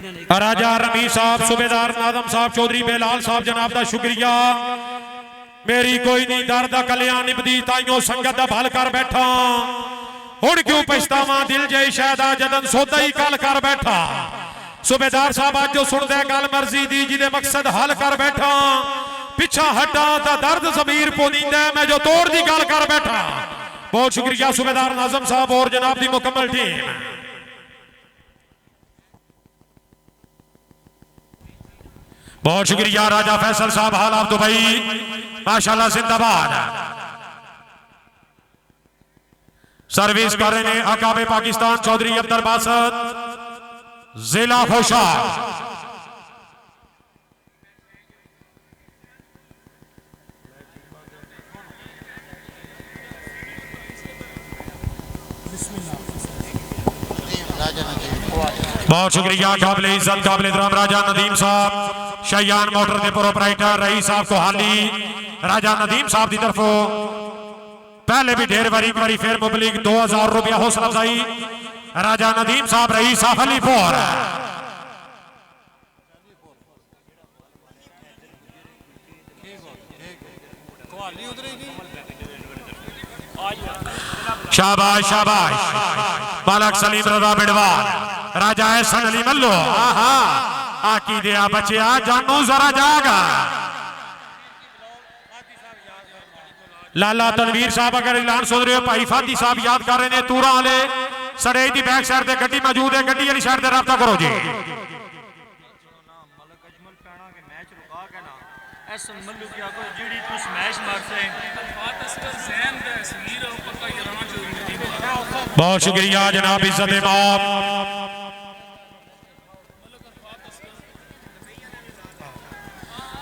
राजा rummy साहब, सूबेदार नादम साहब, चौधरी बेलाल साहब जनाब का शुक्रिया। मेरी कोई नहीं दर्द कल्याण निभदी ताइयों संगत दा भल कर बैठा। हुण क्यों पछतावा दिल जय शायदा जदन सौदा ही कल कर बैठा। सूबेदार साहब अज जो सुनदे गल मर्जी दी जिदे मकसद हल कर बैठा। पिछा हटा दा दर्द जमीर पोनींदा मैं जो तोड़ दी गल कर बैठा। बहुत शुक्रिया सूबेदार नाजम साहब और जनाब दी मुकम्मल टीम। बहुत शुक्रिया राजा फैसल साहब हाल आप दुबई माशाल्लाह जिंदाबाद। सर्विस कर रहे हैं अकाबे पाकिस्तान चौधरी अब्दुल बासत जिला होशार। बहुत शुक्रिया काबिल इज्जत काबिल एहतराम राजा नदीम साहब शयान मोटर के प्रोपराइटर रईस साहब को हाली राजा नदीम साहब की तरफों पहले भी ढेर बारी फिर मुबलिक 2000 रुपया हौसला अफजाई राजा नदीम साहब रईस साहब अलीपुर। शाबाश शाबाश मालक सलीम रजा बिडवार राजा एहसन अली मल्लो। आहा आकी दिया बचिया जानू जरा जागा। लाला तनवीर साहब अगर ऐलान सुन रहे हो भाई फादी साहब याद कर रहे हैं तूरा वाले सड़े की बैक साइड से गड्डी मौजूद है। गड्डी वाली साइड से रब्ता करो जी। बहुत शुक्रिया जनाब इज्जत इमाम।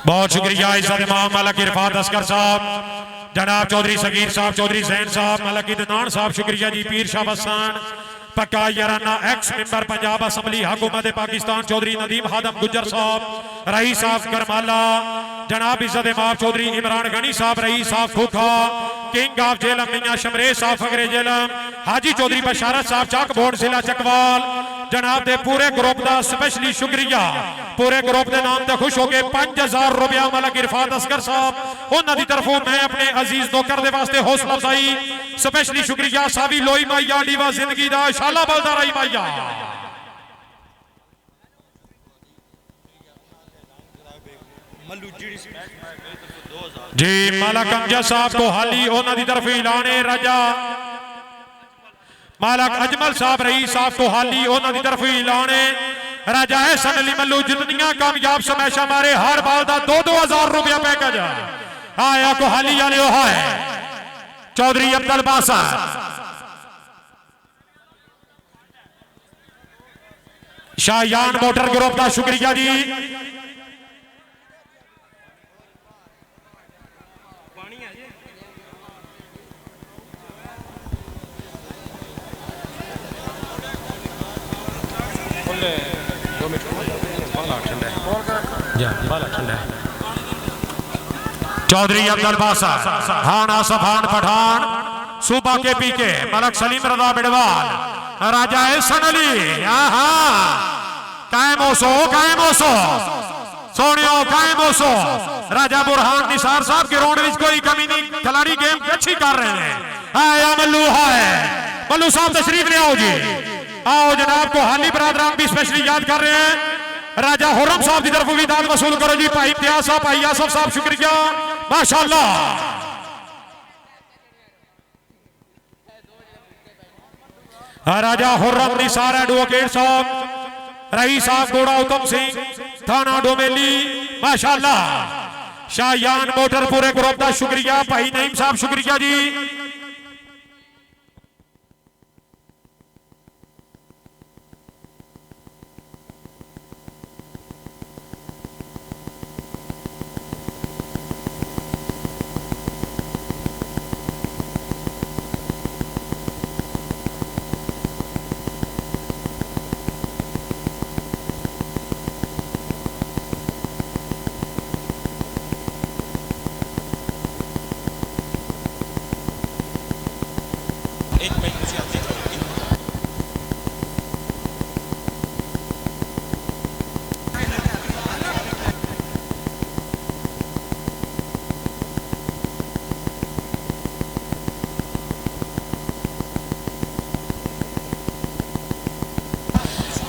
बहुत शुक्रिया इज्जत इमाम मलक इरफात असगर साहब जनाब चौधरी सगीर साहब चौधरी जैन साहब मलक इदनान साहब शुक्रिया जी। पीर शाह बसान पक्का याराना एक्स मेंबर पंजाब असम्बली हुकूमत पाकिस्तान चौधरी नदीम हादम गुज्जर साहब रईस साहब करमाला जनाब इज्जत इमाम चौधरी इमरान गनी साहब रईस साहब खोखा किंग ऑफ जेलम मियां शमरेज साहब फगरे जेलम हाजी चौधरी बशारत साहब चक बोर्ड जिला चकवाल जनाब दे पूरे ग्रुप का स्पेशली शुक्रिया। पूरे ग्रुप के नाम से खुश हो गए 5000 रुपया मलक इरफात असगर साहब उन्होंने तरफों मैं अपने अजीज नौकर दे वास्ते हौसला अफजाई स्पेशली शुक्रिया। सावी लोई माइया डीवा जिंदगी दा शाला बलदा रही माइया। जी मालक अमजद साहब को हाली उन्होंने तरफ ऐलाने राजा मालक अजमल साहब रईस साहब को हाली उन्होंने तरफ ऐलाने राजा एहसन अली मल्लू जितनियां कामयाब समैशा मारे हर बाल का 2-2000 रुपया पैकेज आया को हाली वाले है चौधरी अब्दुल बासत शाहयान मोटर ग्रुप का शुक्रिया जी। चौधरी अब्दुल बासत हान आसफ हान पठान सूबा के पीके मलक सलीम रजा बिडवाल राजा एहसन अली। कायम होसो सोनियो कायम होसो राजा बुरहान निसार साहब ग्राउंड में कोई कमी नहीं खिलाड़ी गेम अच्छी कर रहे हैं। आया मल्लू है मल्लू साहब तशरीफ ले आओ जी। आओ जनाब को हाली बरादरान भी स्पेशली याद कर रहे हैं। राजा हुर्रम साहब की तरफ भी दाद वसूल करो जी। भाई इम्तियाज साहब भाई आसफ साहब शुक्रिया माशाल्लाह। राजा हुर्रम निसार एडवोकेट साहब रईस साहब गोड़ा उत्तम सिंह थाना डोमेली माशाल्लाह। शाहयान मोटर पूरे ग्रुप का शुक्रिया। भाई नईम साहब शुक्रिया जी।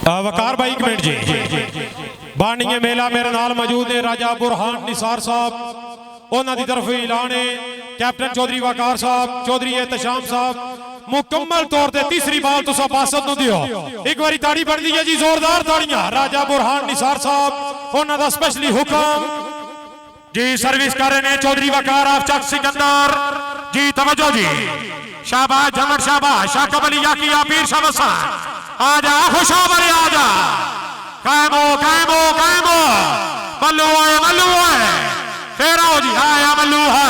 वकार भाई कमेंट जी बाणीए मेला मेरे नाल मौजूद है राजा बुरहान निसार साहब उन्होंने तरफ ऐलान है कैप्टन चौधरी वकार साहब चौधरी एहतशाम साहब मुकम्मल तौर पर तीसरी बाल तुसा बासत नु दियो एक बारी ताड़ी बढ़ दी है जी जोरदार ताड़ियां राजा बुरहान निसार साहब उन्होंने स्पेशली हुक्म जी सर्विस कर रहे हैं चौधरी वकार ऑफ चक सिकंदर जी तवज्जो जी शाबाश जमर शाबाश शाकब अली याकिया पीर शाबाश आजा खुशाब अली आजा कायम हो मल्लू है फिर आओ जी आया मल्लू है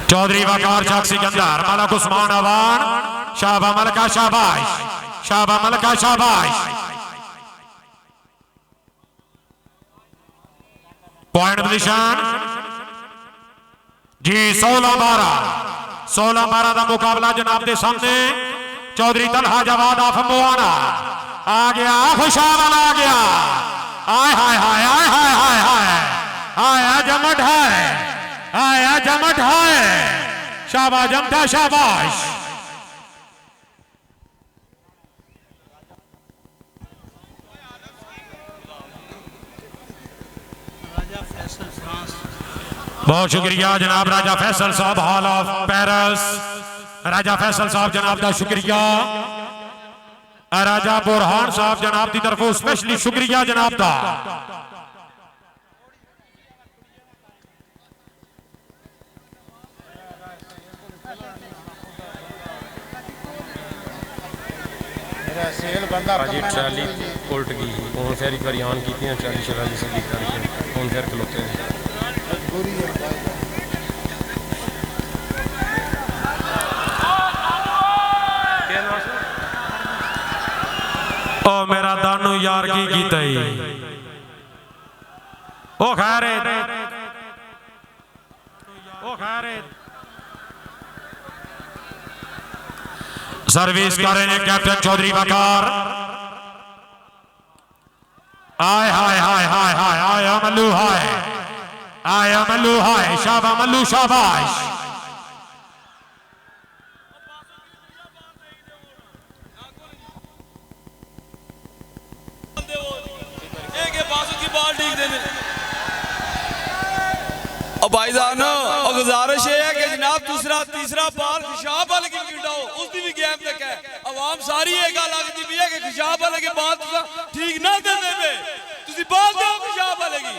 चौधरी वकार चक सिकंदर मलक उस्मान अवान शाबा मलका शाबाश पॉइंट पोजीशन जी 16-12 का मुकाबला जनाब के सामने चौधरी तलहा जवाद ऑफ मुआना आ गया खुशाब आ गया आया जमट है शाबाश जमटा शाबाश बहुत शुक्रिया जनाब राजा फैसल साहब हॉल ऑफ पेरिस राजा फैसल साहब जनाब का शुक्रिया राजा बुरहान साहब जनाब की तरफों स्पेशली शुक्रिया जनाब का जी ट्राली उल्ट गई कौन फेरी परियान की ट्राली शराली से करके कौन फेर खलोते हैं ओ मेरा दानू यार की गीत ओ खैर सर्विस कर रहे हैं कैप्टन चौधरी वकार आया मल्लू हाय शाबा मल्लू शाबाश भाईजान गुजारिश है कि जनाब तीसरा बाल खुशाब वाले की गिटाओ उसकी भी गेम तक है अवाम सारी ये गल आखती भी है कि खुशाब वाले की बात ठीक ना देंदे पे तुसी बाल दो खुशाब वाले की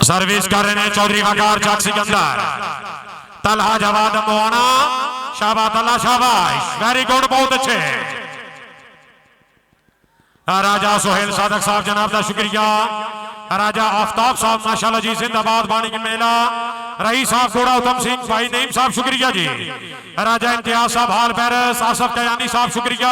सर्विस कर रहे हैं चौधरी वकार चक सिकंदर तलहा जवाद मुआना शाबाश तला शाबाश वेरी गुड बहुत अच्छे राजा सोहेल सादक साहब जनाब का शुक्रिया राजा आफ्ताब साहब माशाल्लाह जी जिंदाबाद बाणी के मेला रही साहब घोड़ा उत्तम सिंह भाई नईम साहब शुक्रिया जी राजा इम्तियाज साहब हाल पेरिस आसफ कयानी साहब शुक्रिया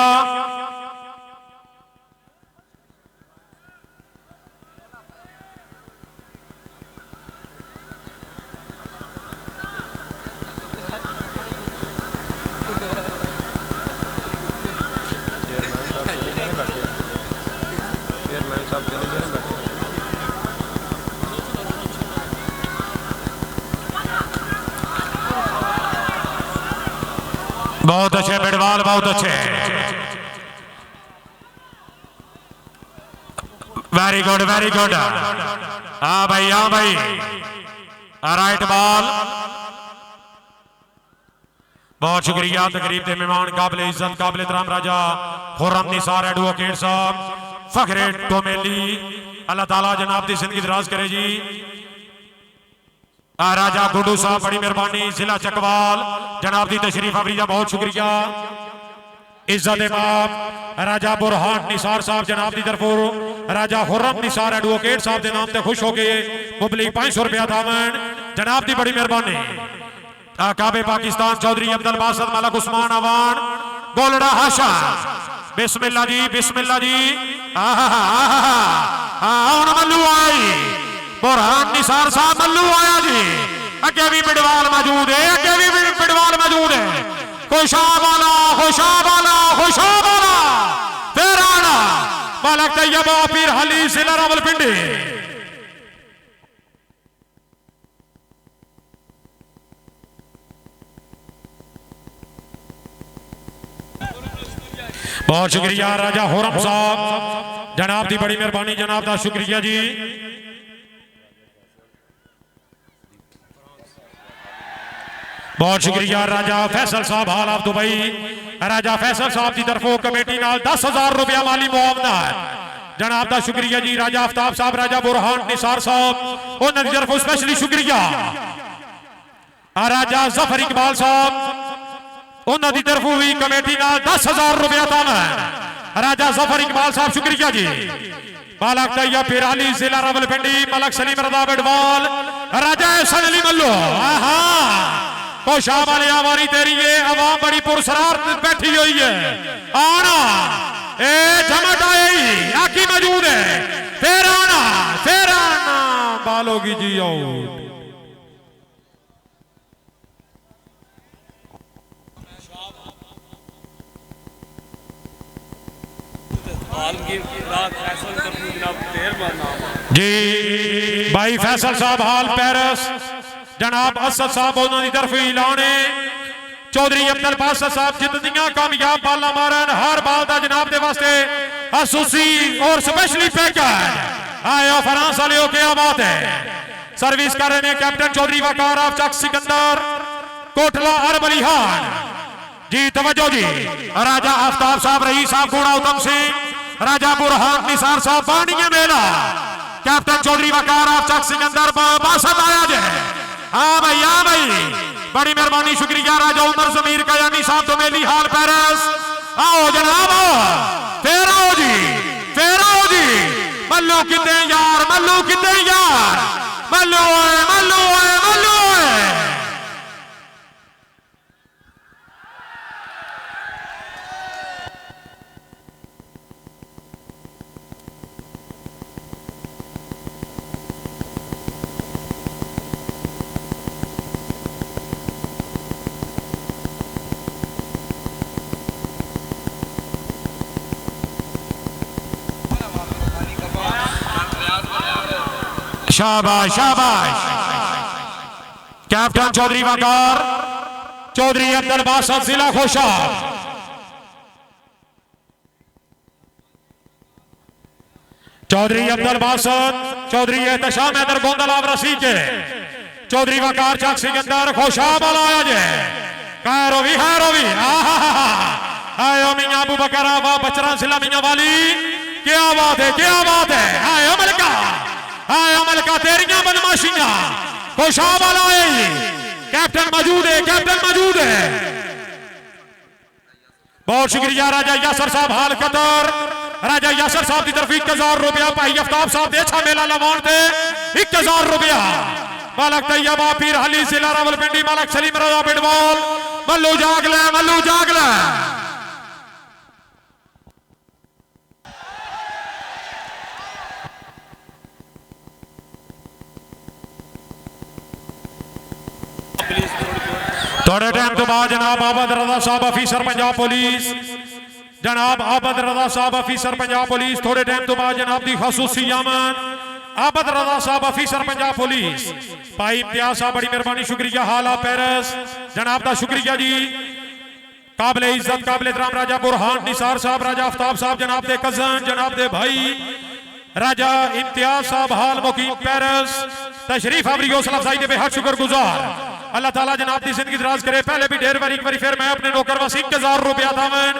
बहुत अच्छे बिडवाल बहुत अच्छे वेरी गुड हाँ भाई राइट बॉल बहुत शुक्रिया तकरीब के मेहमान काबिल इज्जत काबिल एहतराम राजा खुर्रम निसार एडवोकेट साहब फखरे टोमेली अल्लाह ताला जनाब की जिंदगी दराज करे जी राजा गुड्डू साहब बड़ी मेहरबानी जिला चकवाल जनाब दी तशरीफ आवरी दा बहुत शुक्रिया। इज्जत बाप राजा बुरहान निसार साहब जनाब दी तरफों राजा हुर्रम निसार एडवोकेट साहब के नाम से खुश हो गए मुबलिक 500 रुपया दामन जनाब दी बड़ी मेहरबानी। काबे पाकिस्तान चौधरी अब्दुल बासित मलक उस्मान अवान गोलड़ा हाशा बिस्मिल्लाह जी बिस्मिल्लाह जी। मल्लू आई बुरहान निसार साहब मल्लू आया जी। अगे भी बिडवाल मौजूद है अगे भी बिडवाल मौजूद है। खुशाब वाला खुशाब वाला खुशाब वाला फिर आना मलक तैयबा पीर हली जिला रावलपिंडी। बहुत शुक्रिया राजा हुर्रम साहब जनाब दी बड़ी मेहरबानी जनाब दा शुक्रिया जी। बहुत शुक्रिया राजा फैसल साहब हाल ऑफ दुबई राजा फैसल साहब की तरफों कमेटी नाल 10,000 रुपया माली मुआवना जनाब दा शुक्रिया जी। राजा आफ्ताब साहब राजा बुरहान निसार साहब उन्होंने तरफों स्पेशली शुक्रिया। राजा जफर इकबाल साहब उन्होंने तरफों भी कमेटी नाल 10,000 रुपया दाना राजा जफर इकबाल साहब शुक्रिया जी। मलक तैयब पीर अली जिला रावलपिंडी मलक सलीम रजा बेडवाल राजा एहसन अली मल्लो। खुशाब वाले आवारी तेरी ये अवाम बड़ी पुरसरार बैठी हुई है। आना ए झमट आई आकी मौजूद है फिर आना बालोगी जी आउट। जी भाई फैसल साहब हाल पेरिस जनाब असद साहब उन्होंने तरफ ऐलान है चौधरी अब्दुल बासित साहब जितनियां कामयाब बाला मारन हर बाल का जनाब के वास्ते खसूसी और स्पेशली पैकेज आए फ्रांस वाले क्या बात है। सर्विस कर रहे हैं कैप्टन चौधरी वकार ऑफ चक सिकंदर कोटला अरब अलीहान जी तवज्जो जी। राजा आफ्ताब साहब रही साहब घोड़ा उत्तम सिंह राजा बुरहान निसार साहब बानिया मेला कैप्टन चौधरी वकार ऑफ चक सिकंदर बासत आया जाए। हाँ भाई बड़ी मेहरबानी शुक्रिया राजा उमर जमीर कयानी साहब तो मेली हाल पेरिस। आओ जनाब फिर आओ जी मल्लू कितने यार मल्लू कितने यार मल्लू है मल्लू है मल्लू है। शाबाश शाबाश कैप्टन चौधरी वकार चौधरी अब्दुल बासित जिला खुशाब चौधरी अब्दुल बासित चौधरी एहतशाम हैदर गोंदलाव रसी के चौधरी वकार चक सिकंदर खुशाब वाला आया जे रोवी है रोवी आयो मियां अबू बकर आवा बचरा जिला मियां वाली क्या बात है आयो मलका मलका तेरियां बदमाशियां खुशाब वाला है कैप्टन मौजूद है बहुत शुक्रिया राजा यासर साहब हाल कतर राजा यासर साहब की तरफ 1,000 रुपया भाई आफ्ताब साहब दे अच्छा मेला लवान थे 1,000 रुपया। मलक तैयबा पीर हली जिला रावलपिंडी मलक सलीम रजा बेडवाल मल्लू जाग ले थोड़े टाइम तो बाद जनाब आबद रजा साहब अफीसर पंजाब पुलिस जनाब आबद रजा साहब अफीसर पंजाब पुलिस थोड़े टाइम तो बाद जनाब दी खसूसी यामन आबद रजा साहब अफीसर पंजाब पुलिस भाई इम्तियाज साहब बड़ी मेहरबानी शुक्रिया हाला पेरिस जनाब दा शुक्रिया जी। काबिल इज्जत काबिल एहतराम राजा बुरहान निसार साहब राजा आफ्ताब साहब जनाब दे कजन जनाब दे भाई राजा इम्तियाज साहब हाल मुकीम पेरिस तशरीफ आवरी हौसला अफजाई दे बेहद शुक्रगुजार अल्लाह ताला जनाब की जिंदगी दराज करे। पहले भी ढेर बारी फिर मैं अपने नौकर वास 1,000 रुपया दामन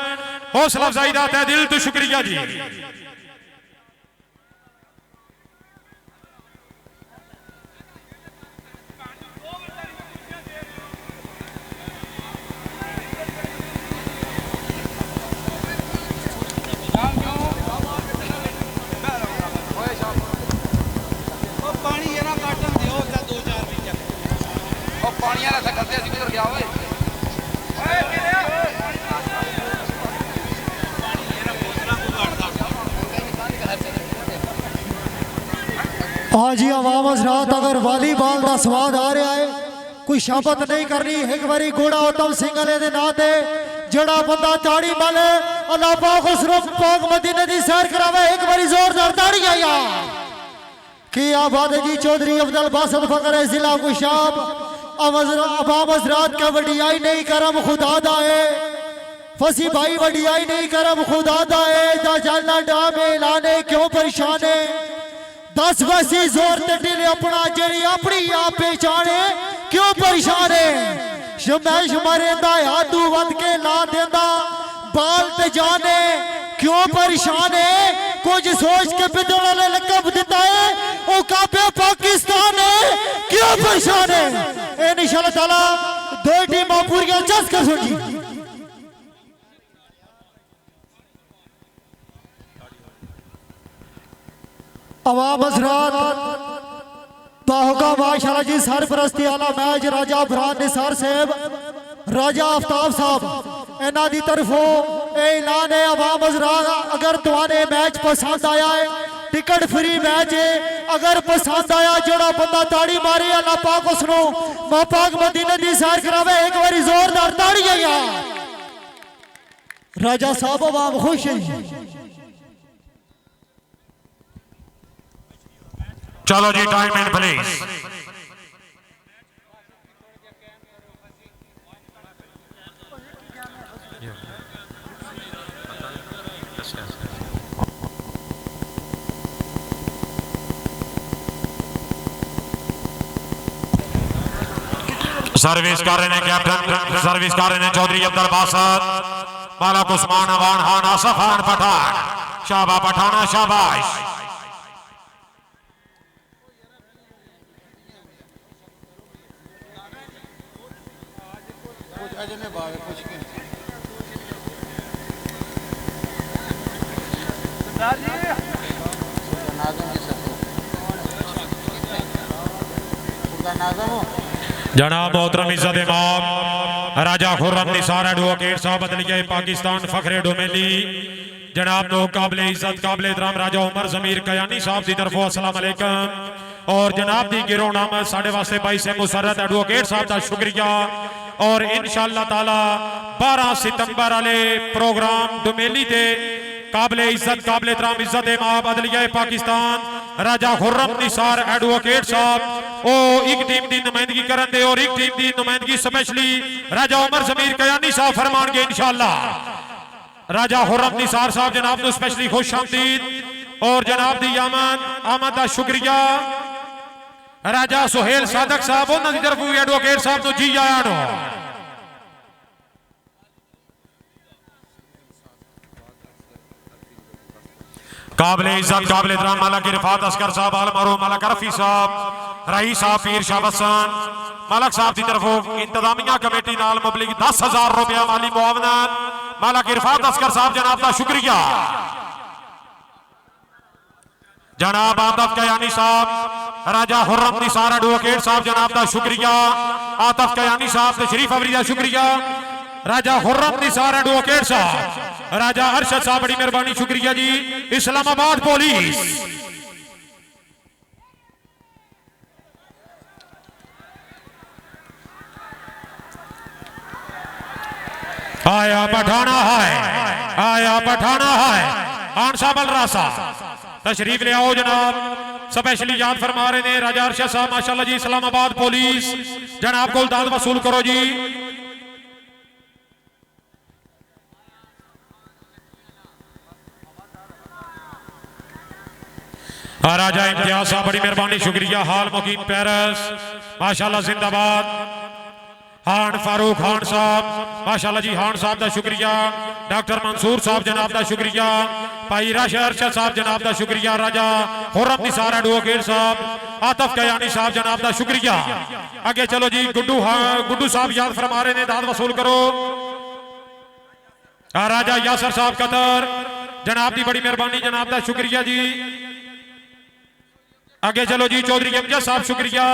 हौसला अफजाई दा तहे दिल तो शुक्रिया जी। हाँ जी अवाम हजरात, अगर वालीबॉल का स्वाद आ रहा है, कोई शहाबत नहीं करनी, एक बारी घोड़ा उत्तम सिंह वाले दे नां ते जड़ा बंदा ताड़ी मारे अल्लाह पाक उसरो पाक मदीने दी सैर करावे, एक बारी जोरदार ताड़ी आया कि आबाद जी चौधरी अब्दुल बासित फकर जिला कुशाब अवाम हजरात का वडियाई नहीं करम खुदा दा है, फसी भाई वडियाई नहीं करम खुदा दा है, दा जाना डाम लाने क्यों परेशान है, 10 वैसी जोर ते दिल अपना जेरी अपनी आप पहचाने क्यों परेशान है, शमैश मरेंदा हाथू वध के ला देंदा बाल ते जाने क्यों परेशान है, कुछ सोच के बिदड़ वाले लकब दिता है ओ काबे पाकिस्तान है क्यों परेशान है। इंशाअल्लाह ताला दो टीमां पूरी जस कर सुन जी। अवाम हजरात बाहुका माशाल्लाह जी सरपरस्ती आला मैच राजा फरहान निसार साहब, राजा आफ्ताब साहब इन्हां दी तरफों ऐलान है। अवाम हजरात अगर तुहाने मैच पसंद आया है, टिकट फ्री मैच है, अगर पसंद आया जोड़ा बंदा ताड़ी मारे अल्लाह पाक उसनो पाक मदीने दी सैर करावे, एक बारी जोरदार ताड़ी आया। राजा साहब अवाम खुश है। चलो जी टाइम इन प्लीज। सर्विस कर रहे हैं कैप्टन, सर्विस कर रहे हैं चौधरी अब्दुल बासित, मालक उस्मान अवान खान आसफ खान पठान, शाबा पठाना शाबाश। जनाब मोहतरम इज्जत इमाम राजा खुर्रम निसार एडवोकेट साहब बदलिया पाकिस्तान फखरे डोमेली, जनाब नो काबिल इज्जत काबिल एहतराम राजा उमर जमीर कयानी साहब की तरफों अस्सलाम अलैकुम, और जनाब दी गिरोह नाम साढ़े वास्ते भाई से मुसरत एडवोकेट साहब का शुक्रिया। और इंशाअल्लाह ताला 12 सितंबर वाले प्रोग्राम डोमेली दे काबिल इज्जत काबिल एहतराम इज्जत इमाम बदलिया पाकिस्तान राजा खुर्रम निसार एडवोकेट साहब ओ एक टीम की नुमाइंदगी करन दे, और एक टीम की नुमाइंदगी स्पेशली राजा उमर जमीर कयानी साहब फरमान के इंशाअल्लाह। राजा खुर्रम निसार साहब जनाब को स्पेशली खुश आमदीद और जनाब दी आमद का शुक्रिया। राजा सुहेल सादक साहब उन्होंने तरफ एडवोकेट साहब तो जी आया नो। काबिल इज्जत काबिल एहतराम मलक इरफात असगर साहब आलमरो मलक रफी साहब रही साहब पीर शाह बसान मलक साहब की तरफों इंतजामिया कमेटी नाल मुबलिक 10,000 रुपया माली मुआवनत मलक इरफात असगर साहब जनाब का शुक्रिया। जनाब आतफ कयानी साहब राजा खुर्रम निसार एडवोकेट साहब जनाब का शुक्रिया। आतफ कयानी साहब तशरीफ आवरी का शुक्रिया। राजा खुर्रम निसार एडवोकेट साहब राजा अरशद साहब बड़ी मेहरबानी शुक्रिया जी। इस्लामाबाद पुलिस आया पठाना है, आया पठाना है। खान साहब अल रासा तशरीफ ले आओ जनाब, स्पेशली याद फरमा रहे हैं राजा अरशद साहब माशाल्लाह जी। इस्लामाबाद पुलिस जनाब को दाद वसूल करो जी। राजा इम्तियाज साहब बड़ी मेहरबानी शुक्रिया। हाल मुकीम पेरिस माशाल्लाह जिंदाबाद। हान फारूक खान साहब माशाल्लाह जी, हान साहब का शुक्रिया। डॉक्टर मंसूर साहब जनाब का शुक्रिया। भाई राशा अरशद साहब जनाब का शुक्रिया। राजा खुर्रम निसार एडवोकेट साहब आतफ कयानी साहब जनाब का शुक्रिया। आगे चलो जी, गुड्डू साहब याद फरमा रहे हैं, दाद वसूल करो। राजा यासर साहब कतर जनाब की बड़ी मेहरबानी जनाब का शुक्रिया जी। आगे चलो जी, चौधरी अमजद साहब शुक्रिया।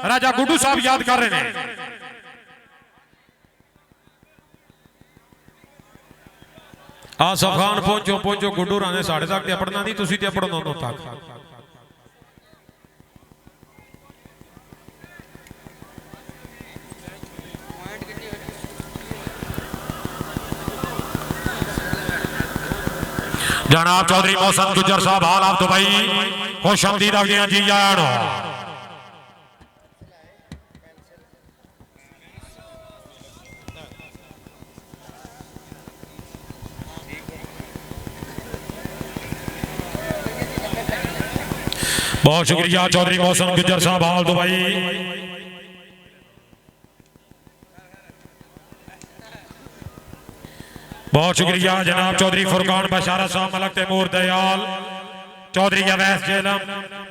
राजा गुड्डू साहब याद कर रहे हैं। आसफ खान पहुंचो पहुंचो गुड्डू राणे साढ़े तक ते अपना नहीं तुसी ते अपना दोनों तक जनाब चौधरी मोहसन गुजर साहब हाल आप दुबई खुश आमदीद आखियां जी आया बहुत शुक्रिया चौधरी मोहसन गुजर साहब हाल दुबई बहुत शुक्रिया जनाब चौधरी फुरकान बशारा साहब मलक तैमूर दयाल चौधरी अवैस जेलम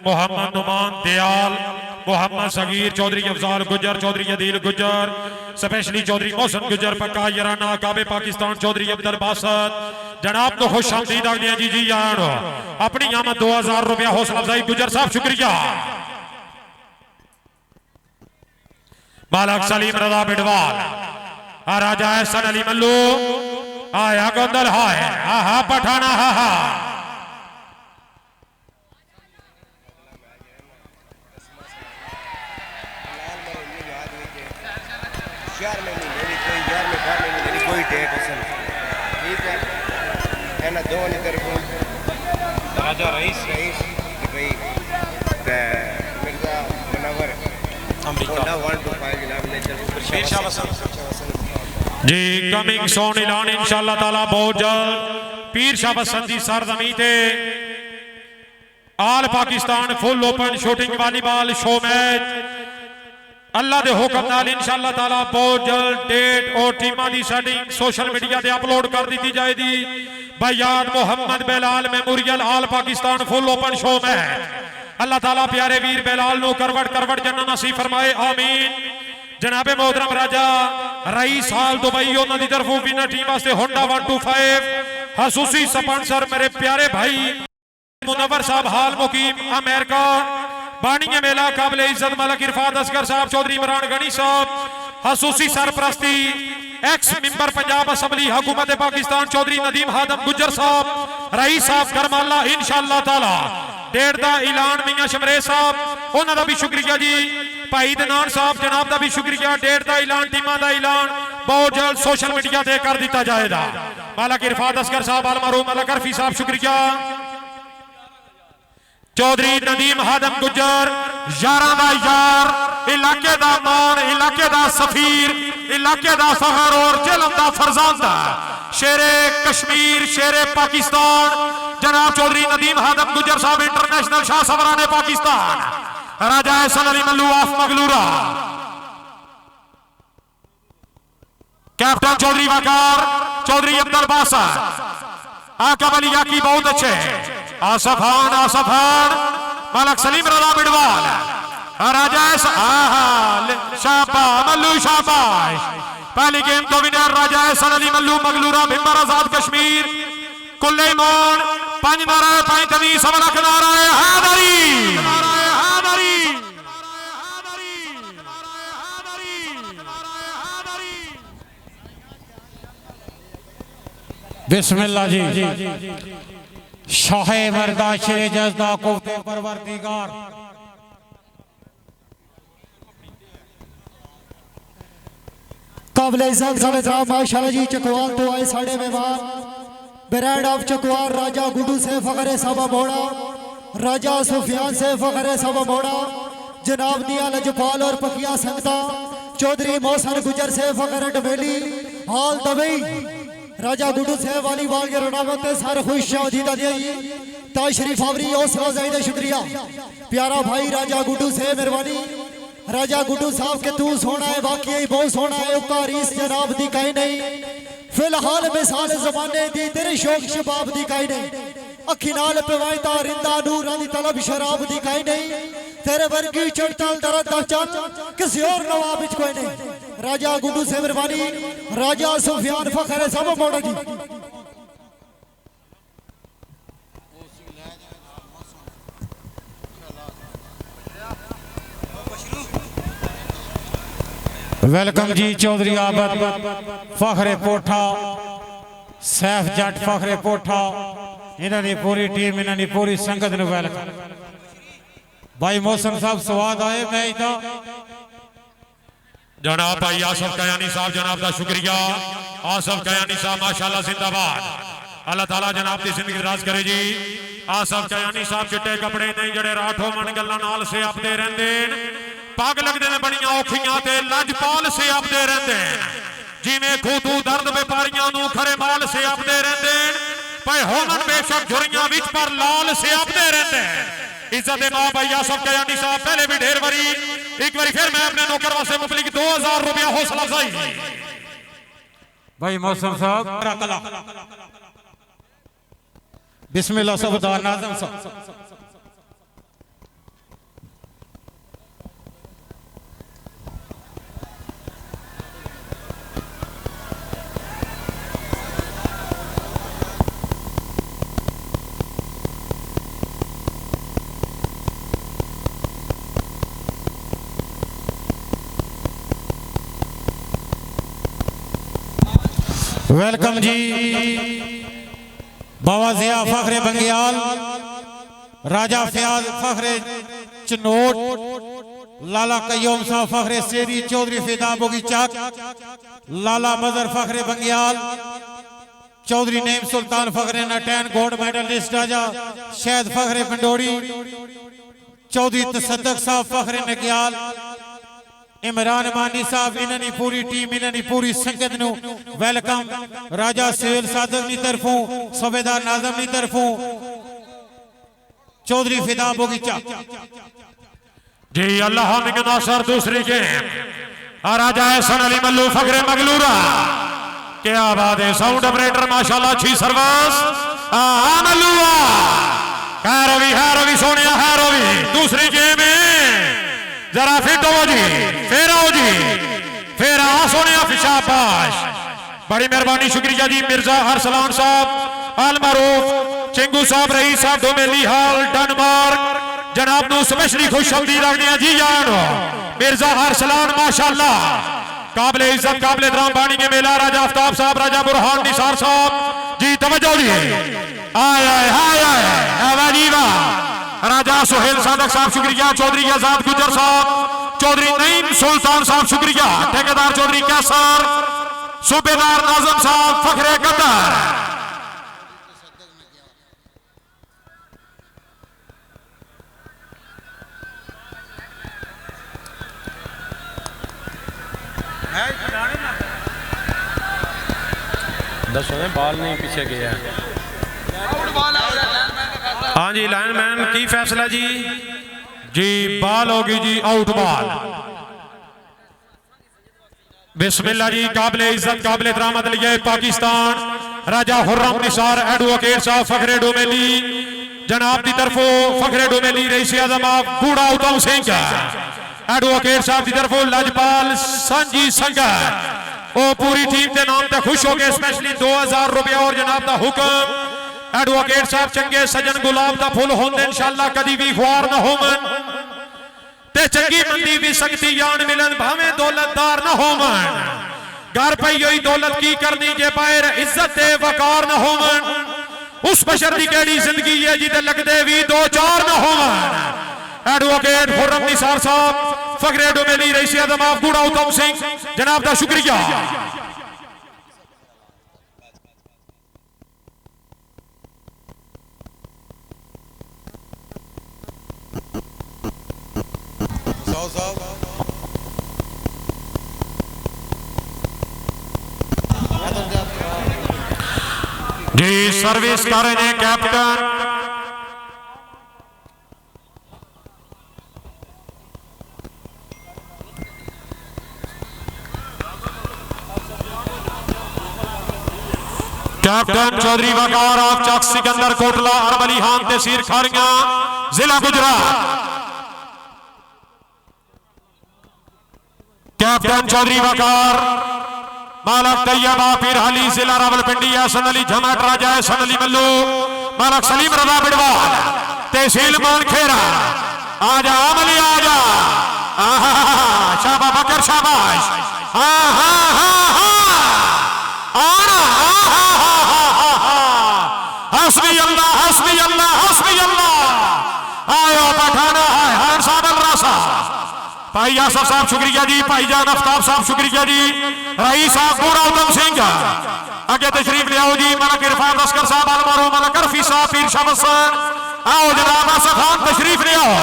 मोहम्मद नुमान दयाल मोहम्मद सगीर चौधरी अफजाल गुजर चौधरी अदील गुजर स्पेशली चौधरी मोहसन गुजर पक्का यराना काबे पाकिस्तान चौधरी अब्दुल बासत जनाब को खुश आमदीद आखियां जी जी आन अपनी आमद 2000 रुपया हौसला अफजाई गुजर साहब शुक्रिया मालक सलीम रजा बिडवाल राजा एहसन अली मल्लू आया गोंदल हाय हा पठाना हा कोई डेट ठीक है ना दो राजा रईस भाई मिर्जा मुनव्वर अमेरिका 125 जी कमिंग सोन ऐलान इंशाअल्लाह ताला बहुत जल्द पीर शाह बसंती सरजमी ते आल Pakistan full open shooting volleyball show match Allah दे हुक्म नाल इंशाअल्लाह ताला बहुत जल्द डेट और टीमां दी सेटिंग सोशल मीडिया ते अपलोड कर दी जाएगी बयाद मोहम्मद बेलाल मेमोरियल आल Pakistan full open show match Allah ताला प्यारे वीर बेलाल नो करवट करवट जन्नत नसीब फरमाए आमीन जनाबे मोहतरम राजा रईस हाल दुबई उन्होंने तरफों विनर टीम वास्ते होंडा 125 खसूसी स्पॉन्सर मेरे प्यारे भाई मुनव्वर साहब हाल मुकीम अमेरिका बानिया मेला काबिल इज्जत मलक इरफात असगर साहब चौधरी इमरान गनी साहब खसूसी सरपरस्ती एक्स मेंबर पंजाब असम्बली हुकूमत पाकिस्तान चौधरी नदीम हादम गुजर साहब रईस साहब करमाला इंशाअल्लाह ताला डेढ़ का ऐलान मियां शमरेज साहब उन्होंने भी शुक्रिया जी भाई दनान साहब जनाब का भी शुक्रिया डेढ़ का ऐलान टीमां का ऐलान बहुत जल्द सोशल मीडिया से कर दिता जाएगा मलक इरफात असगर साहब अलमरूम मलक अरफी साहब शुक्रिया चौधरी नदीम हादम गुजर यारा दा यार इलाके दा मान इलाके दा सफीर इलाके दा फखर और जेलम दा फरजांदा शेरे कश्मीर शेरे पाकिस्तान जनाब चौधरी नदीम हादम गुजर साहब इंटरनेशनल शाह सवराने पाकिस्तान राजा एहसन अली मल्लू ऑफ मगलूरा कैप्टन चौधरी वकार चौधरी अब्दुल बासत आका अली याकी बहुत अच्छे आसफ खान मलक सलीम रजा बिडवाल राजा शाबा मल्लू शाबाश पहली गेम तो विनर राजा एहसन अली मल्लू मगलूरा भिम्बर आजाद कश्मीर कुल्ले ईमान पंज नारा पाई तवी सवला किनारा है बिस्मिल्लाह जी शाह मर्दा शेर जज़दा कुफ्ते परवरदिगार काबिल इज्जत सलाम माशाल्लाह जी चकवाल तो आए साढ़े मेहमान ब्रांड ऑफ चकवाल राजा गुड्डू से फखरे सबा मोड़ा राजा सुफियान से फखरे सबा मोड़ा जनाब दिया लजपाल और पकिया संगता चौधरी मोहसन गुजर से फखर डबेली हाल दबई राजा गुड्डू से वालीबॉल के टूर्नामेंट सारे खुश जीता दिया ताशरीफ आवरी हौसला जायदा शुक्रिया प्यारा भाई राजा गुड्डू से मेहरबानी राजा गुड्डू साहब के तू सोना है वाकई बहुत सोना है उकारीस जनाब दी कहीं नहीं फिलहाल मिसाल जमाने दी तेरे शौक शबाब दी कहीं नहीं अखी नाल पिवायता रिंदा नूरां दी तलब शराब दी कहीं नहीं तेरे वर्गी चढ़ता दरद दा चल किसी और नवाब विच कोई नहीं राजा गुड्डू से मेहरबानी राजा सुफियान फखर सब मोड़ा जी वेलकम जी चौधरी आबद फखरे पोठा सैफ जट फखरे पोठा इन्हां दी पूरी टीम इन्हां दी पूरी संगत नूं वेलकम। भाई मोहसन साहब स्वाद आए मैच दा। जनाब भाई आसफ कयानी साहब जनाब का शुक्रिया। आसफ कयानी साहब माशाल्लाह जिंदाबाद। अल्लाह ताला जनाब की जिंदगी दराज करे जी। आसफ कयानी साहब चिट्टे कपड़े नहीं जड़े राठो मन गल्लां नाल से आपदे रहंदे पग लगदे ने बड़ियां औखियां ते लजपाल से आपदे रहंदे जिवें खूतू दर्द व्यापारियां नूं खरे माल से आपदे रहंदे भाई होमन बेशक झुरियां विच पर लाल से आपदे रहंदे। इज्जत मां भाई आसफ कयानी साहब पहले भी ढेर बारी एक बार फिर मैं अपने नौकर वास्ते मुबलिक 2000 रुपया हौसला अफजाई। भाई मौसम साहब बिस्मिल्लाह सबदार नाज़म साहब। वेलकम जी। बाबा जिया फखरे बंगियाल, राजा फयाज फखरे चनोट, लाला कयूम साहब फखरे सेरी, चौधरी फिदा बगीचाक, लाला मजर फखरे बंगियाल, चौधरी नेम सुल्तान फखरे नटैन गोल्ड मेडलिस्ट राजा शहद फखरे पंडोरी, चौधरी तसद्दक साहब फखरे नगियाल, इमरान मानी साहब इन्होंने पूरी टीम इन्होंने पूरी संगत नू वेलकम। राजा सेल सादक की तरफों सूबेदार नाजम की तरफों चौधरी फिदा बगीचा जी। अल्लाह नासर दूसरी गेम राजा एहसन अली मल्लू फखरे मगलूरा क्या बात है। साउंड ऑपरेटर माशाल्लाह अच्छी सर्विस मल्लूआ है रवि सोनिया है रवि। दूसरी गेम जरा फिट हो जी फिर आओ जी फिर आ सोनिया शाबाश बड़ी मेहरबानी शुक्रिया जी। मिर्जा हरसलान साहब अल मारूफ चिंगू साहब रही साहब डोमेली हाल डेनमार्क जनाब नू स्पेशली खुश आमदीद रखने जी जान। मिर्जा हरसलान माशाल्लाह काबिल इज्जत काबिल एहतराम बाणी के मेला राजा आफ्ताब साहब राजा बुरहान निसार साहब जी तवज्जो जी आय आय हाय आय जी वाह। राजा सुहेल सादक साहब शुक्रिया। चौधरी आजाद गुजर साहब, चौधरी नईम सुल्तान साहब शुक्रिया। ठेकेदार चौधरी कैसर, सूबेदार नाजम साहब फखरे कतर। दसों में बाल नहीं पीछे गया। हाँ जी लाइनमैन की फैसला जी जी बाल होगी जी आउट बॉल। बिस्मिल्लाह जी काबिल इज्जत काबिल एहतराम अदलिया पाकिस्तान राजा हुर्रम निसार एडवोकेट साहब फखरे डोमेली जनाब की तरफों फखरे डोमेली रईस आजम आप बूढ़ा उतम सिंह एडवोकेट साहब की तरफों लजपाल सांझी संगत वो पूरी टीम के नाम तक खुश हो गए। स्पेशली 2000 रुपया और जनाब का हुक्म एडवोकेट साहब चंगे सजन गुलाब का फुल होंगे इंशाअल्लाह कदी भी ख्वार न होमन ते चंगी मंदी भी सकती जान मिलन भावें दौलतदार न होमन। घर पई हुई दौलत की करनी जे पाए इज्जत ते वकार न होमन उस बशर दी केड़ी जिंदगी है जिदे लगदे भी दो चार न होमन। एडवोकेट हुर्रम निसार साहब फखरे डोमेली रईस आजम आप बूढ़ा उतम सिंह जनाब का शुक्रिया। जी सर्विस कर रहे हैं कैप्टन चौधरी वकार ऑफ चक सिकंदर कोटला अरबली खान तहसील खारियां जिला गुजरात। कैप्टन चौधरी वकार मालक तैयबा पीर अली जिला रावलपिंडी हसन अली झमट राजा हसन अली मल्लू मालक सलीम रजा बिडवाल तहसील मानखेरा आजा अमली आजा शाबा बकर शाबाश हस्बी अल्लाह हस्बी अल्लाह हस्बी अल्लाह। आयो पठाना है हर सादल रासा। भाई यासर साहब शुक्रिया जी, भाईजान आफ्ताब साहब शुक्रिया जी, रईस साहब पूरा उधम सिंह आगे तशरीफ ले आओ जी। मलक इरफान अस्कर साहब अलमारो मलक अरफी साहब पीर शाह हसन, आओ जनाब आसफ खान तशरीफ ले आओ।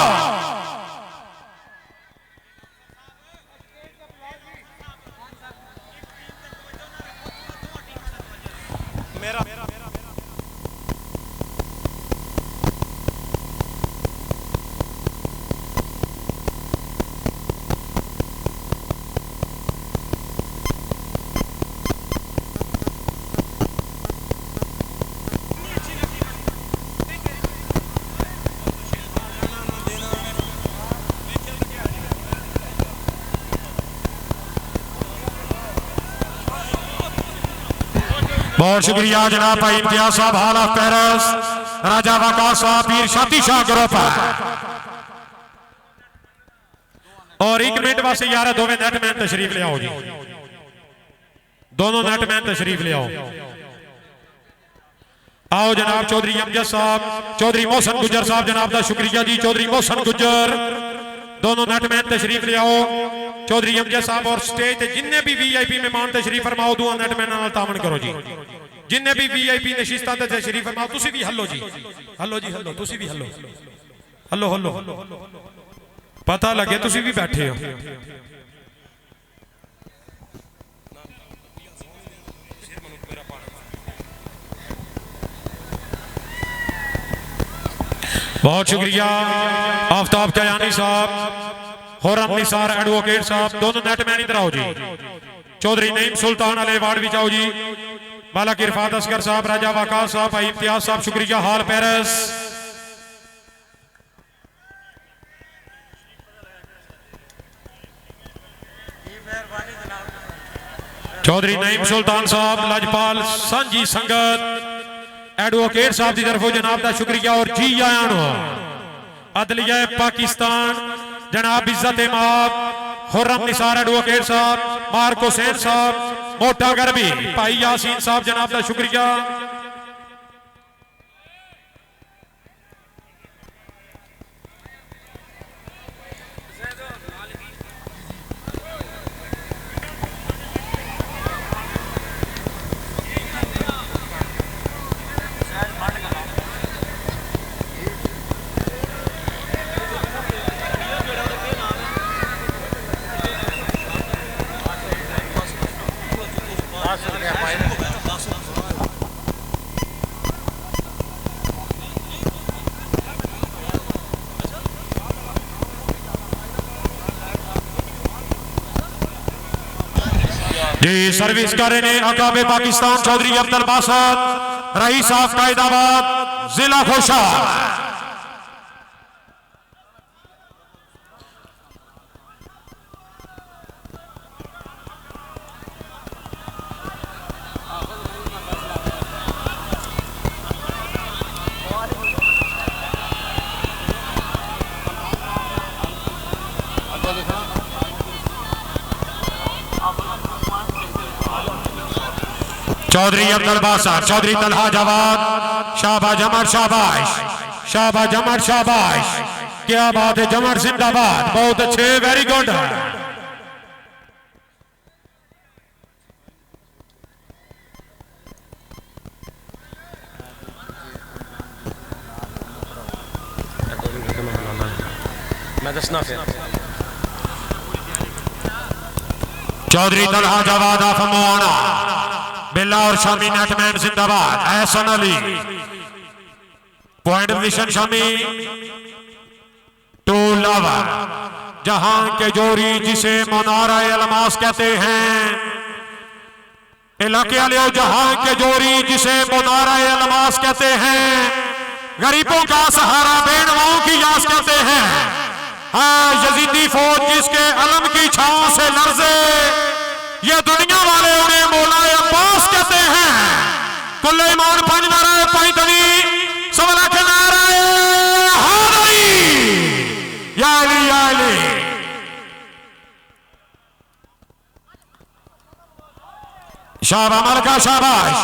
बहुत शुक्रिया जनाब भाई इम्तियाज साहब हाल ऑफ पेरिस, राजा वकास साहब पीर शाती शाह ग्रुप और 1 मिनट वास्ते यार दोवें नेटमैन तशरीफ ले आओ जी, दोनों नेटमैन तशरीफ ले आओ। आओ जनाब चौधरी अमजद साहब, चौधरी मोहसन गुजर साहब जनाब का शुक्रिया जी, चौधरी मोहसन गुजर दोनों नेटमैन तशरीफ ले आओ। चौधरी अमजद साहब और स्टेज ते जिन्ने भी वीआईपी मेहमान तशरीफ फरमाओ दुआ नेटमैन नाल तावन करो जी। जिन्ने भी वीआईपी नशिस्तां ते तशरीफ फरमाओ तुसी भी हल्लो जी, हल्लो जी हल्लो, तुसी भी हल्लो हल्लो हल्लो, पता लगे तुसी भी बैठे हो। बहुत शुक्रिया आफ्ताब कयानी साहब, होरम निसार एडवोकेट साहब, दोनों नेटमैन इधर आओ जी। चौधरी नईम सुल्तान अले वार्ड भी आओ जी। मलक इरफान अस्कर साहब, राजा वकास साहब, भाई इम्तियाज साहब शुक्रिया हाल पेरिस। चौधरी नईम सुल्तान साहब, लजपाल सांझी संगत एडवोकेट साहब की तरफों जनाब का शुक्रिया और जी आयान हो। अदलिया पाकिस्तान जनाब इज्जत इमाम हुर्रम निसार एडवोकेट साहब, मार्क हुसैन साहब, मोटा गरबी भाई यासीन साहब जनाब का शुक्रिया। जी सर्विस कर रहे हैं अकाबे पाकिस्तान चौधरी अब्दुल बासत रईस साहब कायदाबाद जिला खोशा। चौधरी अब्दुल बासत, चौधरी तलहा जवाद, शाहबाज अमर शाबाश, शाहबाज अमर शाबाश, क्या बात है जमर जिंदाबाद, बहुत अच्छे वेरी गुड। मैं दसना फिर चौधरी तलहा जवाद आफमाना बिल्ला और शामी नेटमैन जिंदाबाद। एहसन अली पॉइंट पोजीशन शामी टू लवर जहां के जोरी जिसे मुनारा अलमास कहते हैं, इलाके वाले जहां के जोरी जिसे मुनारा अलमास कहते हैं, गरीबों का सहारा बेनवाओं की यास कहते हैं। हाँ यजीदी फौज जिसके अलम की छांव से लर्जे, ये दुनिया वाले उन्हें मौला अब्बास कहते हैं। कुल्ले ईमान पंज नारा पैदली सबला के नारा या अली या अली। शाबाश मलका शाबाश।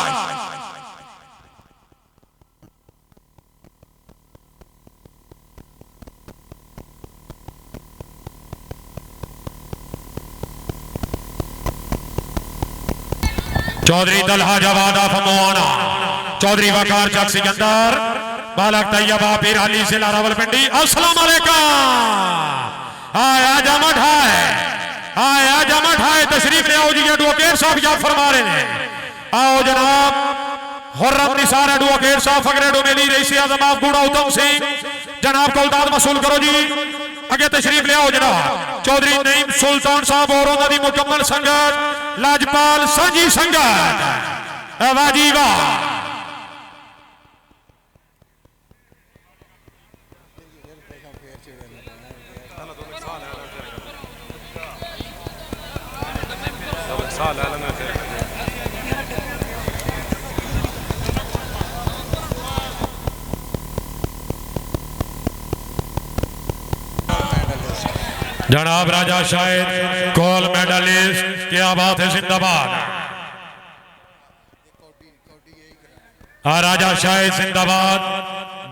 चौधरी तलहा जवाद फमोना, चौधरी वकार चक सिकंदर, बालक तैयबा पीर अली जिला रावलपिंडी। अस्सलाम वालेकुम। आया जमट है तशरीफ ले आओ जी। एडवोकेट साहब याद फरमा रहे हैं। आओ जनाब हुर्रम निसार एडवोकेट साहब Phakare Domeli rice Azam of बूढ़ा उत्तम सिंह जनाब को उताद वसूल करो जी। अगे तशरीफ ले आओ जनाब चौधरी नईम सुल्तान साहब और उन्होंने मुकम्मल संगत लाजपाल सांझी संगत वाजी वाह। जनाब राजा शाहिद गोल्ड मेडलिस्ट, क्या बात है, जिंदाबाद। राजा शाहिद जिंदाबाद,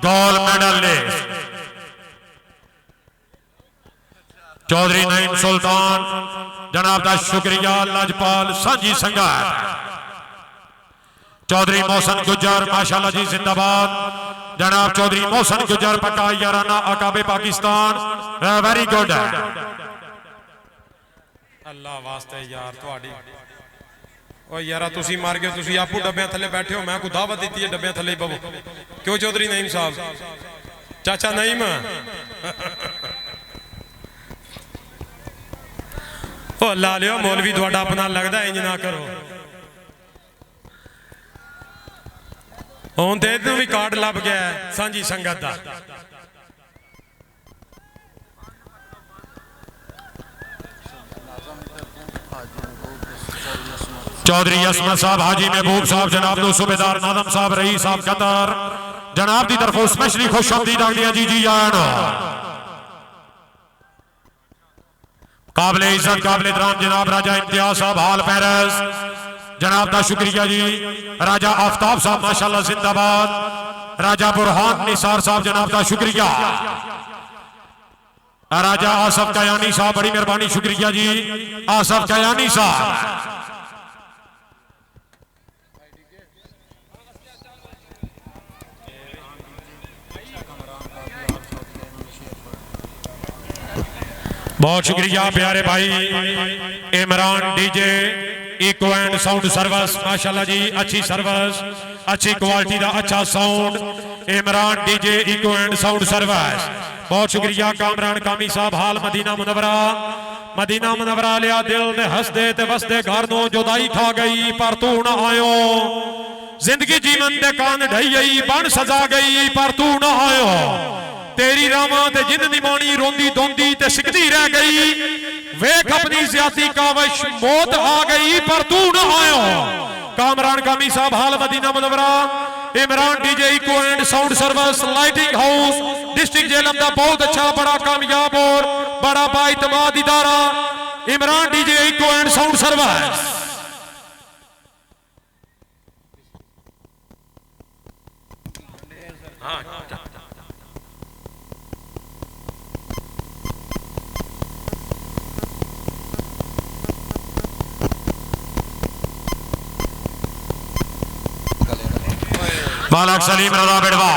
गोल्ड मेडलिस्ट। चौधरी नईम सुल्तान जनाब का शुक्रिया लाजपाल सांझी संगत। चौधरी मोहसन गुज्जर माशाल्लाह जी जिंदाबाद। जनाब चौधरी मोहसन गुज्जर पक्का याराना अकाबे पाकिस्तान, वेरी गुड। अल्लाह वास्ते यार थोड़ी ओ यारा तुसी मार गए, तुसी आपू डब्बियां थले बैठे हो, मैं को दावत दी है डब्बियां थले बवो क्यों? चौधरी नईम साहब, चाचा नईम ओ ला लियो मौलवी थोड़ा अपना लगता इंज ना करो। हुण ते भी कार्ड लभ गया सांझी संगत का। चौधरी असमत साहब, हाजी महबूब साहब, जनाब दो सूबेदार नादम साहब, रही साहब कतर जनाब की तरफों स्पेशली खुश आमदीद आखियां जी जी आन। काबिल इज्जत काबिल एहतराम जनाब राजा इम्तियाज साहब हाल पैरस, जनाब का शुक्रिया जी। राजा आफ्ताब साहब माशाल्लाह जिंदाबाद। राजा बुरहान निसार साहब जनाब का शुक्रिया। राजा आसफ कयानी साहब बड़ी मेहरबानी शुक्रिया जी। आसफ कयानी साहब बहुत शुक्रिया प्यारे भाई। Imran DJ echo and sound service माशाल्लाह जी, अच्छी सर्विस, अच्छी क्वालिटी का अच्छा sound. Imran DJ echo and sound service बहुत शुक्रिया। कामरान कामी साहब हाल मदीना मुनवरा लिया दिल दे हसदे ते वसदे घर नो जुदाई खा गई पर तू ना आयो। जिंदगी जीवन दे कान ढई गई बन सजा गई पर तू ना आयो। तेरी रावां ते जिंद निमाणी रोंदी धोंदी ते सिकदी रह गई। वेख अपनी ज्यादा कावश मौत आ गई पर तू ना आयो। कामरान कामी साहब हाल Madina Munawwara. Imran DJ echo and sound service lighting house district Jhelum का बहुत अच्छा बड़ा कामयाब और बड़ा बाइतमाद इदारा Imran DJ echo and sound service. बालक सलीम रजा बिड़वा,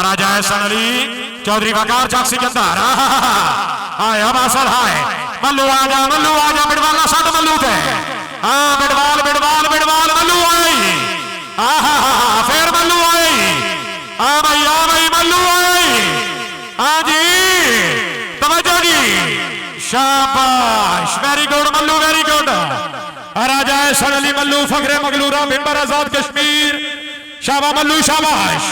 राजा एहसन अली, चौधरी वकार चक सिकंदर। आया बासल हाय मल्लू आजा बिड़वाला साथ मल्लू थे। हाँ बिड़वाल मल्लू आई। फिर मल्लू आई। भाई मल्लू आई। हाँ जी तवज्जो जी, शाबाश, very good Mallu, very good. Raja Ehsan Ali Mallu फखरे मगलूरा मेंबर आजाद कश्मीर, शाबा मल्लू शाबाश।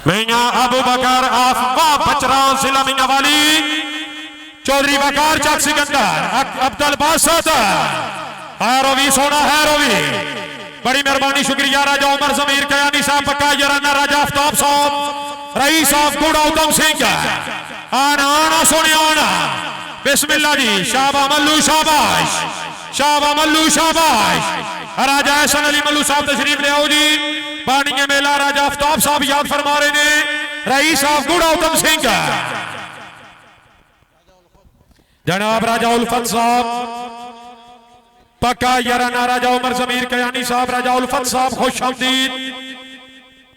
मियां अबू बकर आफवा बचरा जिला मियां वाली, चौधरी वकार चक सिकंदर, अब्दुल बासत है रोवी सोना है रोवी, बड़ी मेहरबानी शुक्रिया। राजा उमर जमीर कयानी साहब पक्का यराना, राजा आफ्ताब साहब, रईस साहब बूढ़ा उत्तम सिंह आना सोने आना। बिस्मिल्लाह जी, शाबा मल्लू शाबाश, शाबा मल्लू शाबाश। राजा एहसन अली मल्लू साहब तशरीफ ले आओ जी। बानिए मेला राजा आफ्ताब साहब याद फरमा रहे ने। रईस साहब गुड़ा उत्तम सिंह जनाब राजा उल्फत साहब पक्का याराना राजा उमर जमीर कयानी साहब राजा उल्फत साहब खुश आमदीद।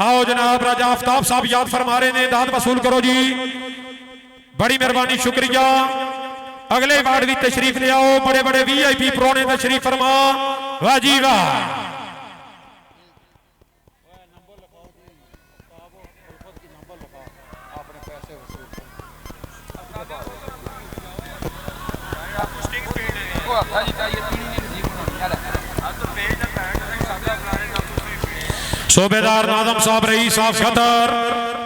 आओ जनाब राजा आफ्ताब साहब याद फरमा रहे ने दाद वसूल करो जी बड़ी मेहरबानी शुक्रिया। अगले वार्ड भी तशरीफ ले आओ बड़े बड़े VIP प्रोने तशरीफ फरमा वाह जी वाह। सूबेदार नादम साहब रईस साहब कतर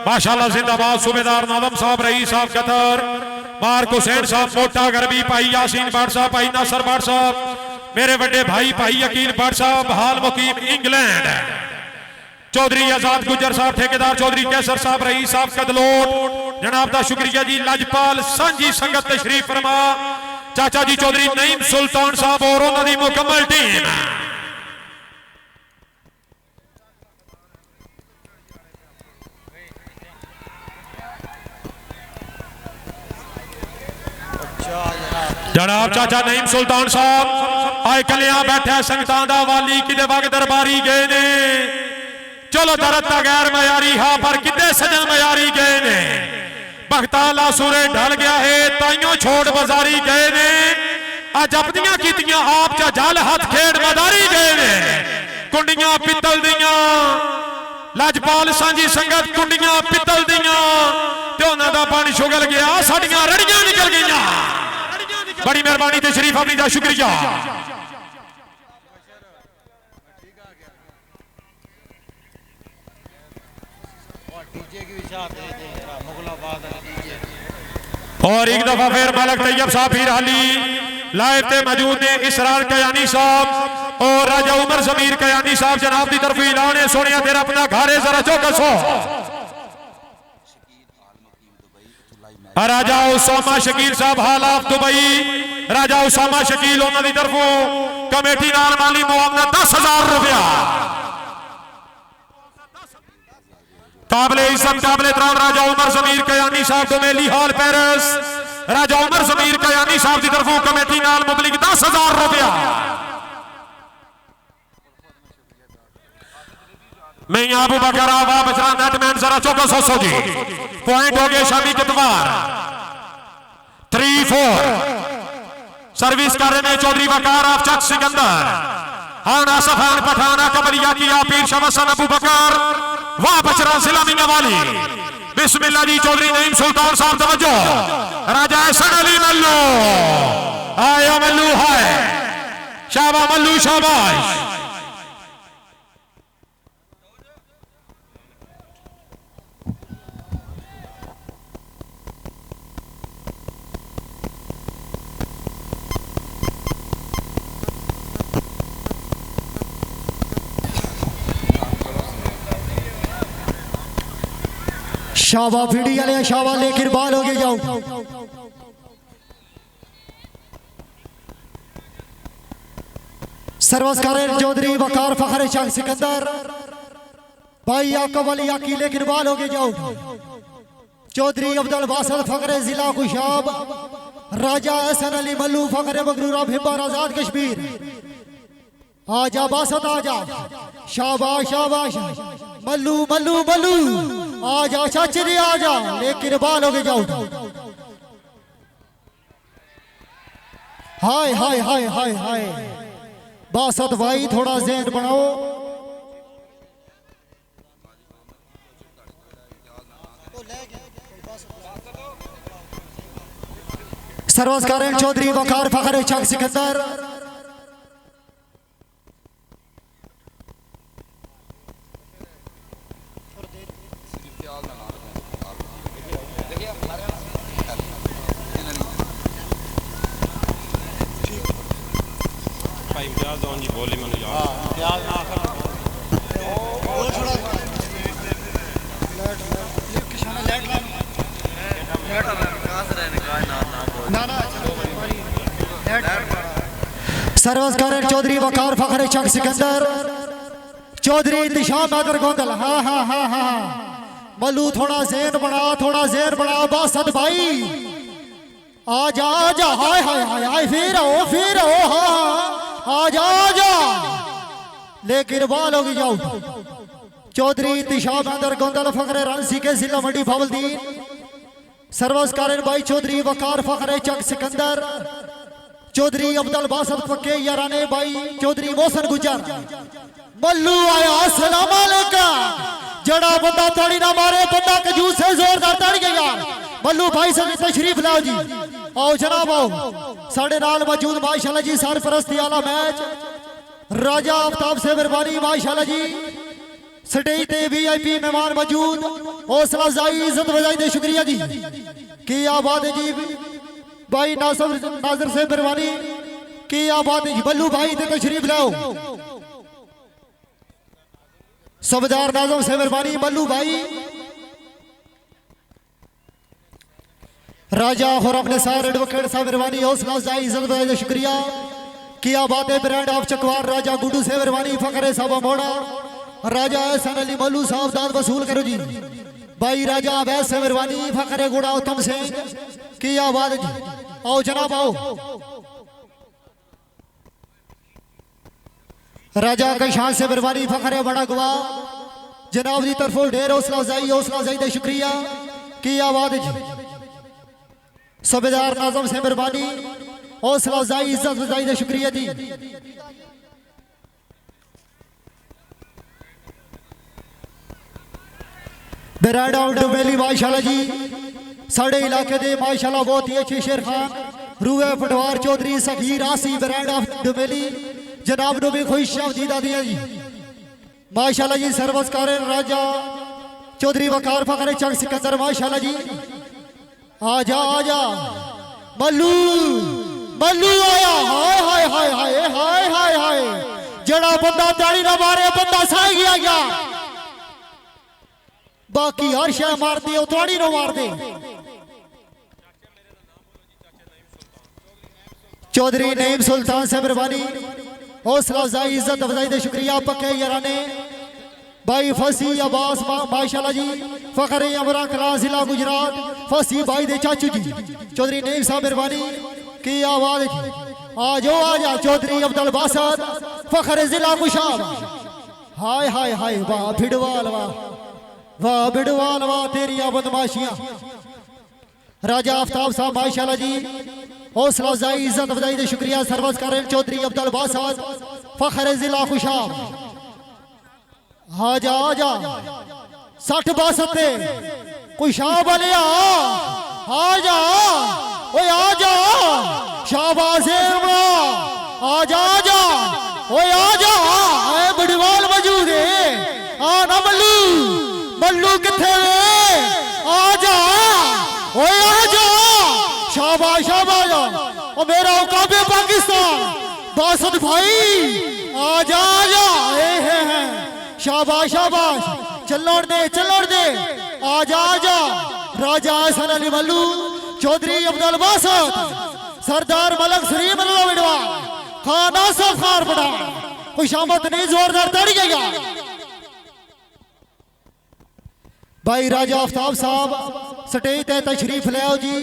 माशाल्लाह जिंदाबाद। सूबेदार नादम साहब रईस साहब कतर मार्क हुसैन साहब मोटा गरबी भाई यासीन भट्ट साहब भाई नासर भट्ट साहब मेरे बड़े भाई भाई यकीन भट्ट साहब हाल मुकीम इंग्लैंड। चौधरी आजाद गुजर साहब ठेकेदार चौधरी कैसर साहब रईस साहब कदलोट जनाब का शुक्रिया जी। लजपाल सांझी संगत तशरीफ फरमा चाचा जी चौधरी नईम सुल्तान साहब और उन्होंने मुकम्मल टीम। जनाब चाचा नईम सुल्तान साहब आए कलिया बैठा संगतां दा वाली किदे वग दरबारी गए ने। चलो दरद गैर मयारी हा पर किदे सजन मयारी गए ने। बख्ताला सूरे ढल गया है ताइयों छोड़ बाजारी गए ने। अज अपनियां कीतियां आप चा जल हाथ खेड़ मदारी गए ने। कुंडियां पित्तल दियां लजपाल सांझी संगत कुंडियां पित्तल दियां ते उन्हां दा पानी शुगल गया साडियां रड़ियां निकल गईयां। बड़ी मेहरबानी तशरीफ अपनी का शुक्रिया। और एक दफा फिर मलक तैयब साहब फिर हाली लाइव ते मौजूद ने इसरार कयानी साहब और राजा उमर जमीर कयानी साहब जनाब की तरफ ऐलान सुनिया तेरा अपना घर है जरा चौकसो। राजा उसामा शकील साहब हाल ऑफ दुबई राजा उसामा शकील उन्होंने तरफों कमेटी नाल माली मुआवजा 10,000 रुपया काबले इज्जत काबले त्राण राजा उमर जमीर कयानी साहब दुमेली हॉल पेरिस राजा उमर जमीर कयानी साहब की तरफों कमेटी नाल मुबलिक 10,000 रुपया। मैं अबू बकर आवा बचरा नेटमैन जरा चौका सौ जी पॉइंट हो गए शामी कितवार 3-4 सर्विस कर रहे हैं चौधरी वकार ऑफ चक सिकंदर हाना सफान पठाना कबरिया किया पीर शमसन अबू बकर वाह बचरा जिला मियावाली बिस्मिल्लाह जी चौधरी नईम सुल्तान साहब तवज्जो राजा हसन अली मल्लू आया मल्लू है शाबा मल्लू शाबाश। शाबा फीडी वाले शाबा लेकर बाल हो गए जाओ। सर्वस्कार चौधरी वकार फखर शाह सिकंदर भाई याकब अली याकी लेकर बाल हो गए जाओ। चौधरी अब्दुल बासत फखर जिला खुशाब राजा हसन अली मल्लू फखर मगरूरा भिब्बार आजाद कश्मीर आजा बासत आजा शाबाश शाबाश मल्लू मल्लू मल्लू आजा चाचरी आजा लेकिन बाल हो गए जाओ। हाय हाय हाय हाय हाय बासत भाई थोड़ा ज़हन बनाओ। सर्वस्कार चौधरी वकार फखर चक सिकंदर भाई इम्तियाज दौन जी बोले मैंने याद ना सर्वस्कार चौधरी वकार फखर चक सिकंदर चौधरी दिशा मैदर गोंदल हाँ हाँ हाँ हाँ मल्लू थोड़ा ज़हन बना बासत भाई आजा आजा हाय हाय हाय हाय फिर आओ हाँ आजा लेकिन बाल होगी जाओ चौधरी इंतिशाब अंदर गोंदल फखरे रणसी के जिला मंडी भावलदीन सर्वस कारण भाई चौधरी वकार फखरे चक सिकंदर चौधरी अब्दुल बासत पक्के याराने भाई चौधरी मोहसन गुजर मल्लू आया अस्सलाम वालेकुम जड़ा बंदा ताड़ी ना मारे बंदा कजूस से जोरदार ताड़ी के यार मल्लू भाई से तशरीफ लाओ जी आओ जनाब आओ साढ़े नाल मौजूद माशाल्लाह जी सरपरस्ती वाला मैच राजा आफ्ताब से मेहरबानी माशाल्लाह जी स्टेज ते वीआईपी मेहमान मौजूद हौसला अफजाई इज्जत बजाई दे शुक्रिया जी की आबाद जी भाई नासिर से मेहरबानी की आबाद जी बल्लू भाई ते तशरीफ लाओ सबदार नाजम से मेहरबानी बल्लू भाई राजा और अपने सारे एडवोकेट साहब मेहरबानी हौसला अफजाई इज्जत बजाई दे शुक्रिया किया बातें ब्रांड ऑफ चकवार राजा गुड्डू से मेहरबानी फखरे साहब मोड़ा राजा एहसन अली मल्लू साहब दाद वसूल करो जी भाई राजा अवैस से मेहरबानी फखरे गुड़ा उत्तम सिंह की आवाज जी आओ जनाब आओ राजा कशान से मेहरबानी फखरे बड़ा गवा जनाब की तरफों ढेर हौसला अफजाई दे शुक्रिया की आवाज जी सूबेदार नाजम से मेहरबानी हौसला अफजाई इज्जत बजाई दे शुक्रिया जी बेराडा डुबेली माशाल्लाह जी साढ़े इलाके दे माशाल्लाह बहुत ही अच्छे शेर खान रूए पटवार चौधरी सखीर आसी बेराडा डुबेली जनाब नो भी खुश आमदीदा दिया जी माशाल्लाह जी सर्वस कारण राजा चौधरी वकार फखरे चक सिकंदर माशाल्लाह जी आजा मल्लू आया हाय हाय हाय हाय हाय हाय हाय जड़ा बंदा ताड़ी ना मारे बंदा साई गया बाकी हर शय मार दे उताड़ी नो मार दे चौधरी नईम सुल्तान से मेहरबानी हौसला अफजाई इज्जत अफजाई दे शुक्रिया पक्के याराने भाई फसी अब्बास माशाल्लाह जी फखरे अमरा कला जिला गुजरात फसी भाई दे चाचू जी चौधरी नईम साहब मेहरबानी की आवाज आजो आजा चौधरी अब्दुल बासत फखरे जिला कुशाब हाय हाय हाय वाह भिड़वाल वाह बिड़वाल वाह तेरी बदमाशियां राजा आफ्ताब साहब माशाल्लाह जी हौसला अफजाई इज्जत अफजाई दे शुक्रिया सर्वस कारण चौधरी अब्दुल बासत फखरे जिला खुशाब आजा 60 62 खुशाब वालिया आजा ओए आजा शाबाश आजा ओए आजा बिड़वाल मौजूद है ना मल्लू किथे आजा ओए आजा शाबाश ओ मेरा औकाबे पाकिस्तान बासत भाई आजा शाबाश चलो दे आजा राजा एहसन अली मल्लू चौधरी अब्दुल बासत सरदार मलक सलीम विडवा खान आसफ खान बड़ा खुशामद नहीं जोरदार ताड़ी गया भाई राजा आफ्ताब साहब स्टेज ते तशरीफ ले आओ जी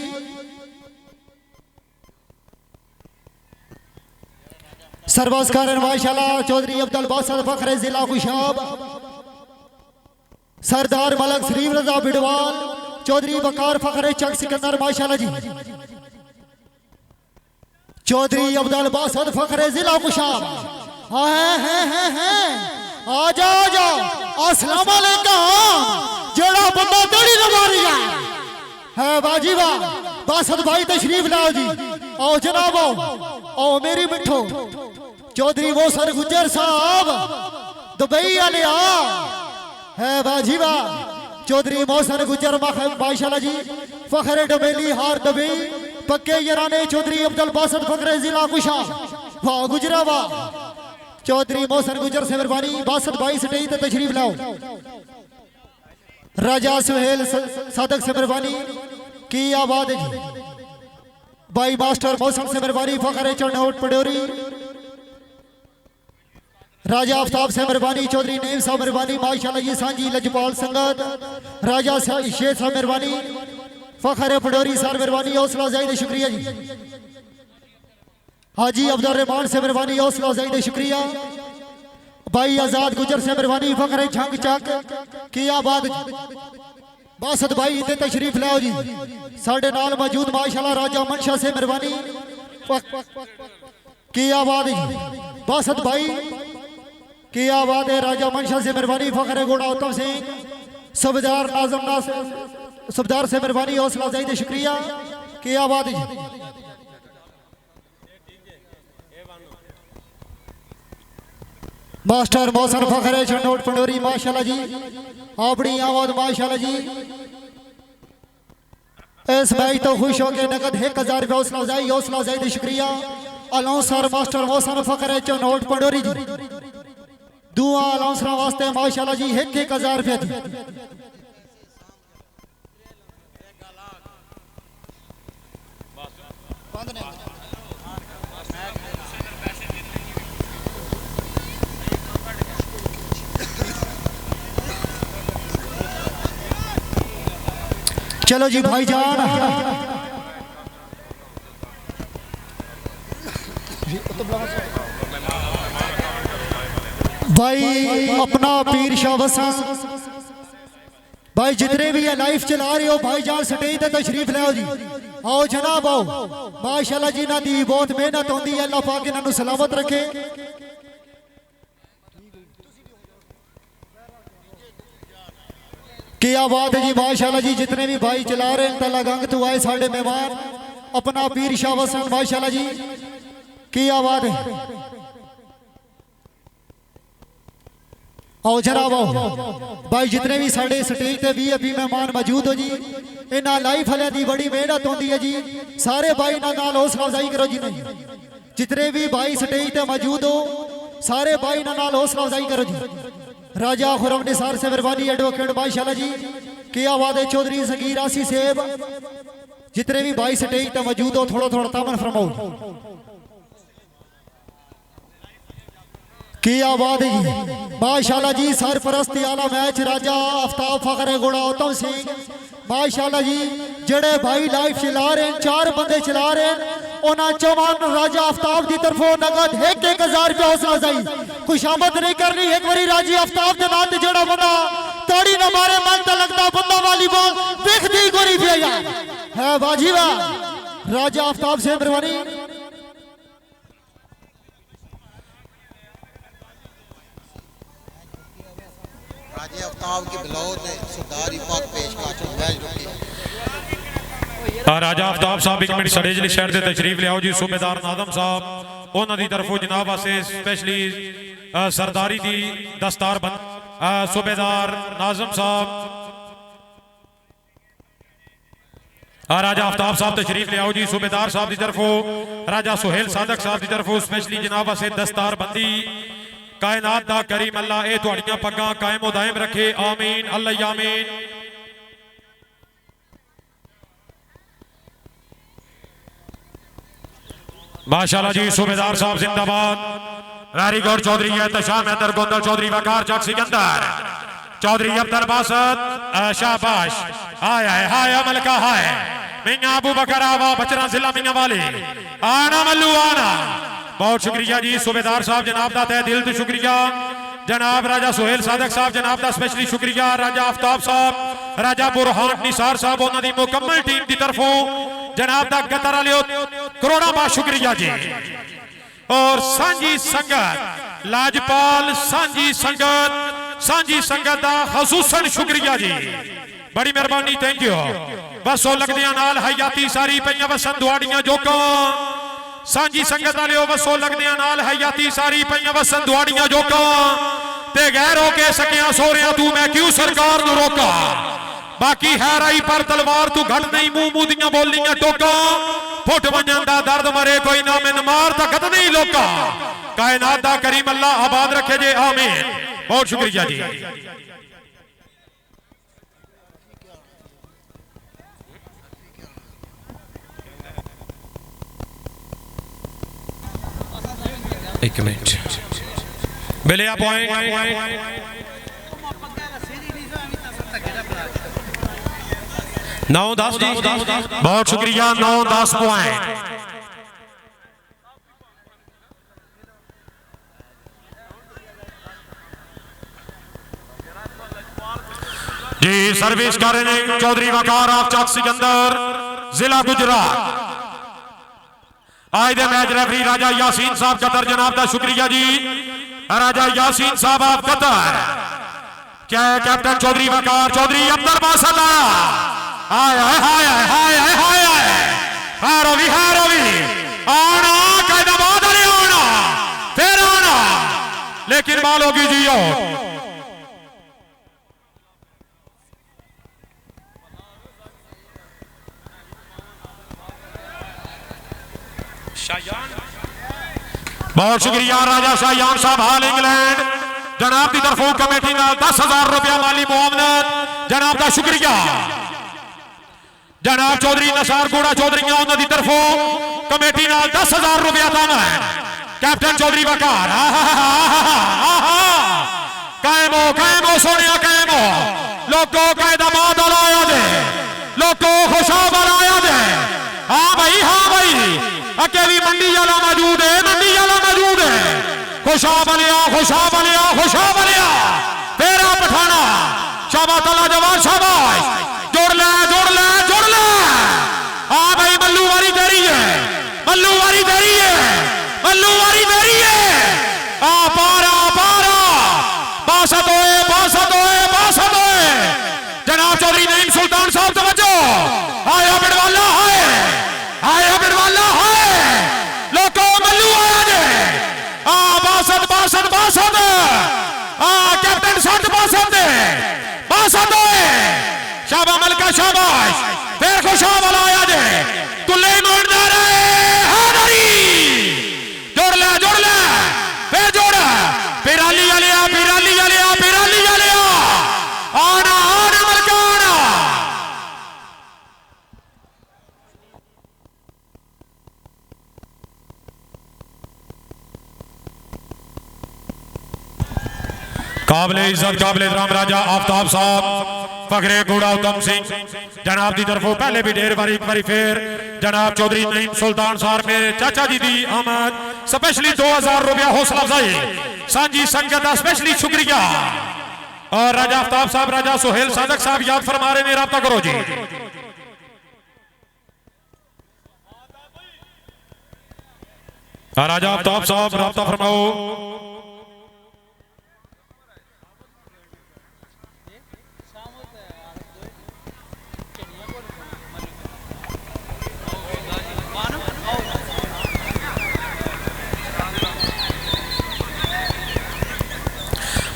सर्वस कारण माशाल्लाह चौधरी अब्दुल बासत फखरे जिला खुशाब सरदार मलक सलीम रजा बिडवाल चौधरी वकार फखरे चक सिकंदर माशाल्लाह जी चौधरी अब्दुल बासत फखरे जिला खुशाब आजा अस्सलाम वालेकुम जड़ा बंदा दड़ी न मारी है बाजी वाह बासत भाई तशरीफ लाओ जी आओ जनाब आओ मेरी मिठो चौधरी मोहसन गुजर साहब दुबई वाले है बाजी वाह चौधरी मोहसन गुजर माशाल्लाह जी फखरे डबेली हार दुबई पक्के यराने चौधरी अब्दुल बासत फखरे जिला कुशा वाह गुजरा वाह चौधरी मोहसन गुजर से मेहरबानी बासत भाई स्टेज पे तशरीफ लाओ राजा सुहेल सादक से मेहरबानी की आबाद भाई मास्टर मौसम से मेहरबानी फखरे चढ़नौट पडोरी राजा आफ्ताब से मेहरबानी, चौधरी नईम साहब मेहरबानी, माशाल्लाह जी सांझी लजपाल संगत, राजा शेख साहब मेहरबानी, फखर पडोरी साहब मेहरबानी, हौसला अफजाई शुक्रिया जी। हाजी अब्दुल रहमान से मेहरबानी, हौसला अफजाई शुक्रिया। भाई आजाद गुजर से मेहरबानी, फखर झंग चक किया बात। बासत भाई इतने तशरीफ लाओ जी, साढ़े नाल मौजूद माशाल्लाह राजा मनशा से मेहरबानी की आबाद जी। बासत भाई की आबाद है, राजा मनशा से मेहरबानी, फखर घोड़ा उत्तम सिंह, सुबेदार नाजम सुबेदार से मेहरबानी, हौसला अफजाई शुक्रिया की आबाद जी। मास्टर मौसम फखर चंडोट पंडोरी माशाल्लाह जी, अपनी आवाज माशाल्लाह जी। इस मैच तो खुश हो के नकद 1000 रुपये हौसला अफजाई, हौसला अफजाई शुक्रिया। अलाउंसर मास्टर मौसम फखर चंडोट पंडोरी जी, दुआ अलाउंसर वास्ते माशाल्लाह जी 1000 रुपये जी। चलो जी भाईजान, भाई अपना पीर शाह वसन भाई जितने भी है लाइफ चला रहे हो भाईजान स्टेज पे तशरीफ लाओ जी। आओ जनाब आओ, माशाल्लाह जी ना दी बहुत मेहनत होती है, अल्लाह पाक इन्होंने सलामत रखे। क्या बात है जी, माशाल्लाह जी जितने भी भाई चला रहे हैं तला गंग तो आए साढ़े मेहमान, अपना पीर शाह वसन माशाल्लाह जी क्या बात है। आओ जनाब आओ भाई, जितने भी साढ़े स्टेज पे भी अभी मेहमान मौजूद हो जी, इन्होंने लाइफ वाले की बड़ी मेहनत होती है जी, सारे भाई नाल हौसला अफजाई करो जी। नहीं जितने भी भाई स्टेज पे मौजूद हो सारे भाई नाल हौसला अफजाई करो जी। राजा खुरम निसार से मेहरबानी, एडवोकेट माशाल्लाह जी की आवाज़ है, चौधरी सगीर आसी सेब, जितने भी भाई स्टेज पे मौजूद हो थोड़ा थोड़ा तामन फरमाओ की आवाज़ जी। माशाल्लाह जी सरपरस्ती आला मैच राजा आफ्ताब फखर घोड़ा उत्तम सिंह माशाल्लाह जी, जेड़े भाई लाइफ चला रहे हैं 4 बंदे चला रहे हैं, उन्होंने चौहान राजा आफ्ताब की तरफों नगद 1000 रुपये हौसला अफजाई। कुछ आमद नहीं करनी, एक बारी राजी आफ्ताब के नाम जेड़ा बंदा ताड़ी न मारे मन तो लगता बंदा वॉलीबॉल देखती गोरी भी है बाजी वाह। राजा आफ्ताब से मेहरबानी, राजा आफ्ताब की बिलौर ने सरदारी पाक पेश काचन मैच रुकी। राजा आफ्ताब साहब 1 मिनट सड़ेजली शहर से तशरीफ लियाओ जी। सूबेदार नादम साहब उन्होंने तरफों जनाब वास्ते स्पेशली सरदारी दी दस्तार बंद सूबेदार नाजम साहब, राजा आफ्ताब साहब तशरीफ लियाओ जी। सूबेदार साहब की तरफों राजा सुहेल सादक साहब की तरफों स्पेशली जनाब वास्ते दस्तार बंदी। कायनात दा करीम अल्लाह ए तुहाड़ियां पग्गां कायम दायम रखे, आमीन अल्लाह आमीन। माशाल्लाह जी सूबेदार साहब जिंदाबाद। Very good. चौधरी एहतशाम हैदर गोंदल, चौधरी वकार चक सिकंदर, चौधरी अब्दुल बासत शाबाश, हाय हाय हाय अमल का हाय मियां अबू बकर आवा बचरा जिला मियां वाले आना मल्लू आना। बहुत शुक्रिया जी सूबेदार साहब जनाब दा तहे दिल तो शुक्रिया। जनाब राजा सुहेल सादक साहब जनाब दा स्पेशली शुक्रिया। राजा आफ्ताब साहब, राजा बुरहान निसार साहब उन्होंने मुकम्मल टीम की तरफों जनाब दा गतर वाले करोड़ा बार शुक्रिया जी। और सांझी संगत लाजपाल सांझी संगत दा खसूसन शुक्रिया जी, बड़ी मेहरबानी, थैंक यू। बसो लगदियां नाल हयाती सारी पईयां वसन दुआड़ियां जोकां, सांझी संगत वाले वसो लगदियां नाल हयाती सारी पईयां वसन दुआड़ियां जोकां, ते गैर हो के सकिया सोरिया तू मैं क्यों सरकार नू रोका। बाकी है राई पर तलवार तू घट नहीं, मुंह मुंह दियां बोलियां टोका, फुट वजन दा दर्द मरे कोई ना मिन मार तकत नहीं लोका। कायनात दा करीम अल्लाह आबाद रखे जे, आमीन। बहुत शुक्रिया जी। एक मिनट बिलिया पॉइंट 9-10 जी, बहुत शुक्रिया। 9-10 पॉइंट जी। सर्विस कर रहे हैं चौधरी वकार ऑफ चक सिकंदर, जिला गुजरात। आज दे मैच रेफरी राजा यासीन साहब कतर, जनाब का शुक्रिया जी। राजा यासीन साहब आप कतर। क्या कैप्टन चौधरी वकार चौधरी अंदर बासल आया। हाय हाय हाय हाय हाय हाय हाय रवि आना कायदा बाद आना फिर आना, लेकिन बाल होगी जी। बहुत शुक्रिया राजा शाहयान साहब हाल इंग्लैंड, जनाब की तरफों कमेटी में 10,000 रुपया माली मुआवनत, जनाब का शुक्रिया। जनाब चौधरी नसार गोड़ा चौधरी उन्होंने तरफों कमेटी में 10,000 रुपया दाम है। कैप्टन चौधरी वकार कायम हो सोनिया कायम हो, लोगों कायदा बाद आया दे, लोगों खुशाब आया दे। हाँ भाई अके भी मंडी वाला मौजूद है, मंडी वाला मौजूद है। खुशाब लिया तेरा पठाना शाबाश तला जवान शाबाश, जोड़ ले। हाँ भाई मल्लू वारी देरी है। बासत होए। जनाब चौधरी नईम सुल्तान साहब तवज्जो, आया बिड़वाला है, लोगों मल्लू आया जे। बासत कैप्टन सट बासत होए। शाबा मलका शाबाश, फिर खुशाब आया जे। तुल्ले मोड़दार जोड़ ले फिर जोड़। पिराली आलिया आना मलका आना। काबिले इज्जत काबिले राम राजा आफ्ताब साहब फखरे घोड़ा उत्तम सिंह, जनाब की तरफों पहले भी ढेर बारी फिर जनाब चौधरी नईम सुल्तान साहब मेरे चाचा जी दी आमद, स्पेशली 2000 रुपया हौसला अफजाई सांझी संगत का स्पेशली शुक्रिया। और राजा आफ्ताब साहब राजा सुहेल सादक साहब याद फरमा रहे ने, राब्ता करो जी। राजा आफ्ताब साहब राब्ता फरमाओ।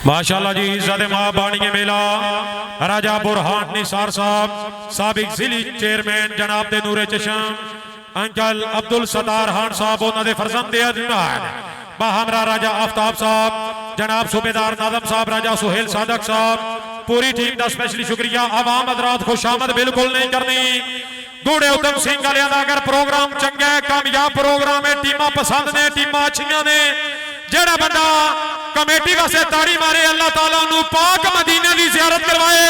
माशाल्लाह जी। इज्जत मां बाणिये मेला राजा बुरहान निसार साहब, साबिक जिली चेयरमैन जनाब दे नूरे चशम अंकल अब्दुल सतार खान साहब, उन्होंने फरजंद हमरा राजा आफ्ताब साहब, जनाब सूबेदार नादम साहब, राजा सुहेल सादक साहब, पूरी टीम का स्पेशली शुक्रिया। आवाम हजरात खुशामद बिल्कुल नहीं करनी। घोड़े उधम सिंह वालियां दा अगर प्रोग्राम चंगा है, कामयाब प्रोग्राम है, टीमां पसंद ने, टीमां अच्छियां ने, जेड़ा बंदा कमेटी वास्ते ताड़ी मारे अल्लाह ताला उन्हें पाक मदीने की जियारत करवाए।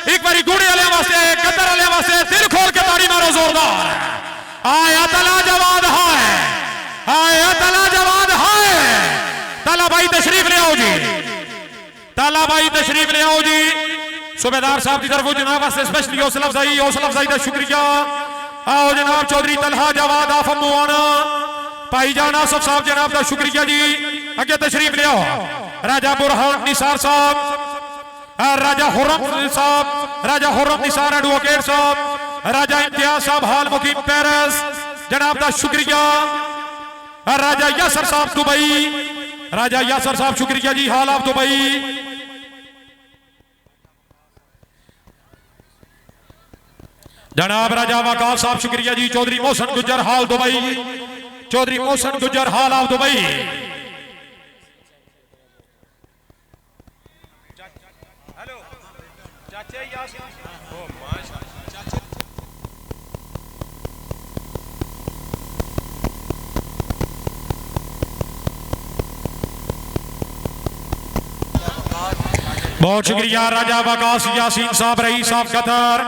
एक बारी घोड़े वाले वास्ते कतर वाले वास्ते दिल खोल के ताड़ी मारो जोरदार। आया तला जवाद है, ताला भाई तशरीफ ले आओ जी। सूबेदार साहब की तरफ जनाब वास्ते स्पेशली हौसला अफजाई का शुक्रिया। आओ जनाब चौधरी तलहा जवाद आफ मुआना भाई जान आसफ साहब जनाब का शुक्रिया जी। अगे तशरीफ ले आओ। राजा बुरहान निसार साहब, राजा हुर्रम निसार एडवोकेट साहब, राजा इम्तियाज साहब हाल मुकीम पेरिस, जनाब का शुक्रिया। राजा यासर साहब दुबई, राजा यासर साहब शुक्रिया जी हाल आप दुबई। जनाब राजा वकार साहब शुक्रिया जी। चौधरी मोहसन गुज्जर हाल दुबई, चौधरी मोहसन गुज्जर हाल आप दुबई। बहुत शुक्रिया राजा वकास यासीन साहब रही साहब कतर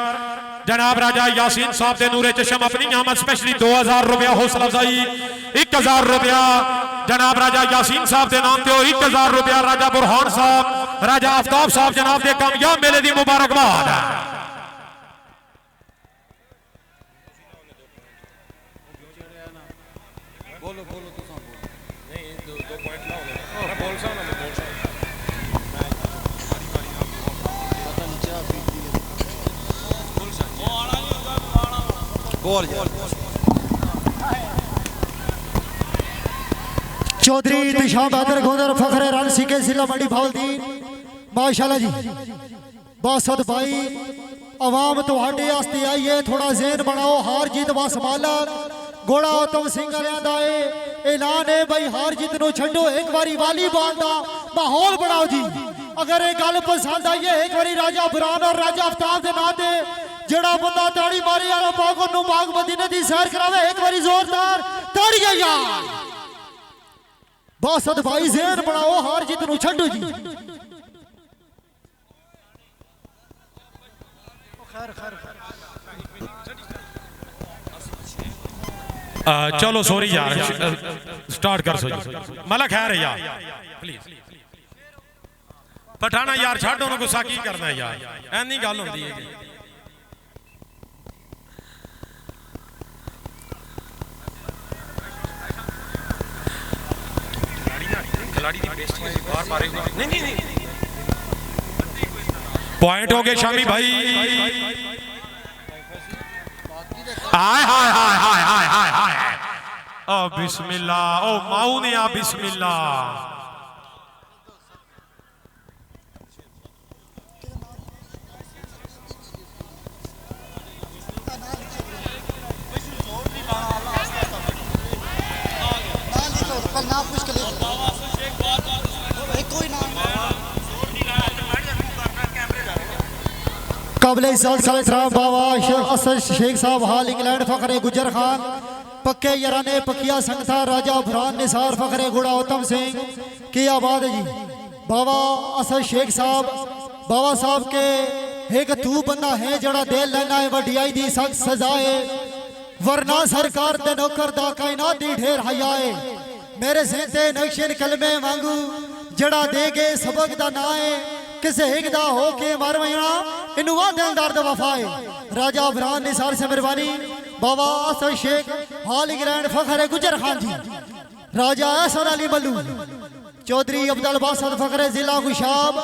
जनाब राजा यासीन साहब दे नूरे चशम अपनी आमद स्पेशली 2000 रुपया हौसला अफजाई 1000 रुपया जनाब राजा यासीन साहब दे नाम ते 1000 रुपया राजा बुरहान साहब राजा आफ्ताब साहब जनाब दे कामयाब मेले दी मुबारकबाद। बोल यार चौधरी दिशा बहादुर गोदर फखरे रन सीके जिला मंडी भावलदीन माशाल्लाह जी बासद भाई अवाम तुहाडे वास्ते आई है थोड़ा ज़हन बनाओ हार जीत बस मालक घोड़ा उत्तम सिंह वालियां दा ऐलान है भाई हार जीत नु छड्डो एक बारी वालीबॉल दा माहौल बनाओ जी। अगर ये गल पसंद आई है एक बारी राजा बुरहान और राजा आफ्ताब दे नाम दे जेड़ा बंदा ताड़ी मारे यार पाक नु पाक मदीने दी सैर करावे एक बारी जोरदार ताड़ियां यार। बासद भाई ज़हन बनाओ हार जीत नु छड्डो जी। चलो सॉरी यार स्टार्ट कर सो मलक है यार प्लीज पठाना यार छड़ उन्होंने गुस्सा की करना है यार ऐनी गल होंदी है। पॉइंट हो गए शामी भाई हाय हाय हाय हाय हाय हाय हाय ओ बिस्मिल्लाह ओ माऊ ने आ बिस्मिल्लाह काबिल बाबा असद शेख साहब हाल इंग्लैंड फखरे गुजर खान पक्के यराने पकिया संगता राजा बुरहान निसार फखरे गुड़ा उत्तम सिंह की आबाद जी। बाबा असद शेख साहब बाबा साहब के एक तू बंदा है जड़ा दे लेना है वडियाई दी सख्त सजा है वरना सरकार दे नौकर दा कायनात दी ढेर हया है मेरे सेंते नक्शे कलमे वांगू जड़ा दे गए सबक दा ना है किसे एक दा हो के मार वैना इनुवा दिलदार दा वफा है राजा बुरहान निसार से मेहरबानी बाबा असद शेख हाल इंग्लैंड फखरे गुजर खान जी राजा एहसन अली मल्लू चौधरी अब्दुल बासद फखरे जिला गुशाब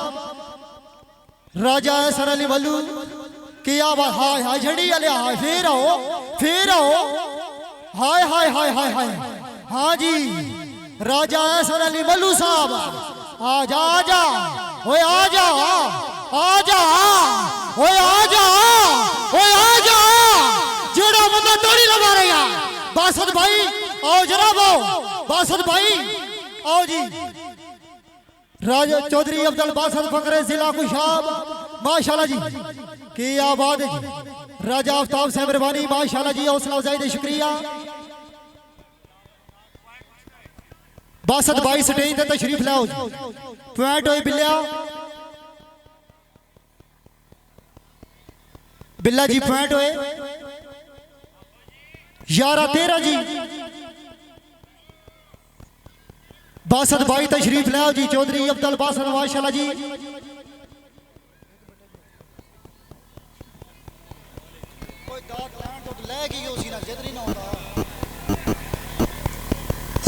राजा एहसन अली मल्लू किया हाय हाय झड़ी अले हाय फिर आओ हाय हाय हाय हाय हाय हाँ जी राजा एहसन अली मल्लू साहब आजा आजा ओए आजा आजा ओए आजा ओए आजा जेड़ा बंदा ताड़ी लगा रहा बासद भाई आओ जनाब आओ बासद भाई आओ जी राजा चौधरी अब्दुल बासद फखरे जिला कुशाब माशाल्लाह जी की आबाद जी राजा आफ्ताब से मेहरबानी माशाल्लाह जी हौसला अफजाई दे शुक्रिया। बासद भाई स्टेज ते तशरीफ लाओ पॉइंट होई बिल्ला बिल्ला जी पॉइंट होए 11-13 जी बासद भाई तशरीफ लाओ जी चौधरी अब्दुल बासद माशाल्लाह जी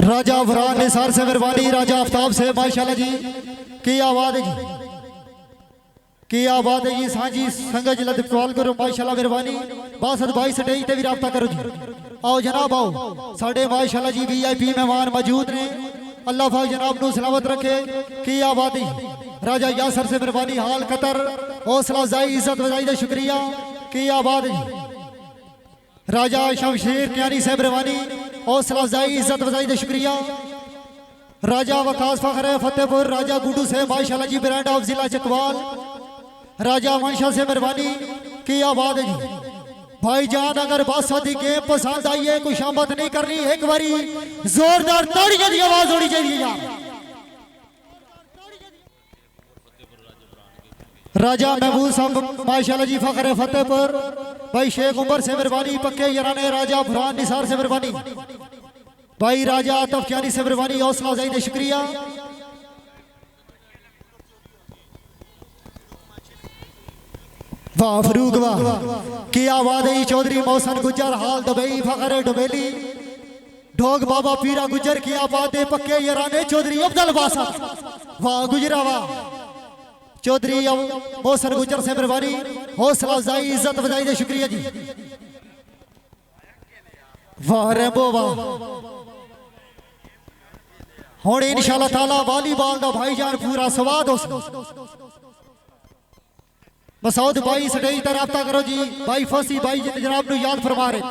राजा बुरहान निसार से मेहरबानी राजा आफ्ताब से माशाल्लाह जी की आवाज है जी की आवाज है जी सांझी संगत जिला दिखवाल करो माशाल्लाह मेहरबानी बासद भाई स्टेज ते भी राब्ता करो जी आओ जनाब आओ साढ़े माशाल्लाह जी VIP मेहमान मौजूद ने अल्लाह पाक जनाब को सलामत रखे की आवाज है राजा यासर से मेहरबानी हाल कतर हौसला अफजाई इज्जत वजाई का शुक्रिया की आवाज है राजा शमशेर क्यारी से मेहरबानी हौसला अफजाई इज्जत वजाई का शुक्रिया राजा वकास फखरे फतेहपुर राजा गुडू से माशाल्लाह जी ब्रांड ऑफ जिला चकवाल राजा मंशा से मेहरबानी की आबाद जी भाईजान अगर बादशाह की गेम पसंद आई है कोई शामत नहीं करनी एक बारी जोरदार ताड़ियों की आवाज होनी चाहिए यार राजा महबूब साहब माशाल्लाह जी फखर फतेहपुर भाई शेख उमर से मेहरबानी पक्के याराने राजा फरहान निसार से मेहरबानी भाई राजा आतफ क्यानी से मेहरबानी हौसला अफजाई दे शुक्रिया। वाह फरूक वाह किया वादई चौधरी मोहसन गुजर हाल दुबई फखर डुबेली ढोग बाबा पीरा गुजर किया बातें पक्के याराने चौधरी अब्दुल बासत वाह गुजरा वाह चौधरी मोहसन गुजर से मेहरबानी हौसला अफजाई इज्जत अफजाई दे शुक्रिया जी। वाह रेबो वाह हुण इंशाअल्लाह ताला वॉलीबॉल दा भाईजान पूरा स्वाद हो मसूद भाई स्टेज ते राब्ता करो जी भाई फसी भाई जनाब नु याद फरमा रहे।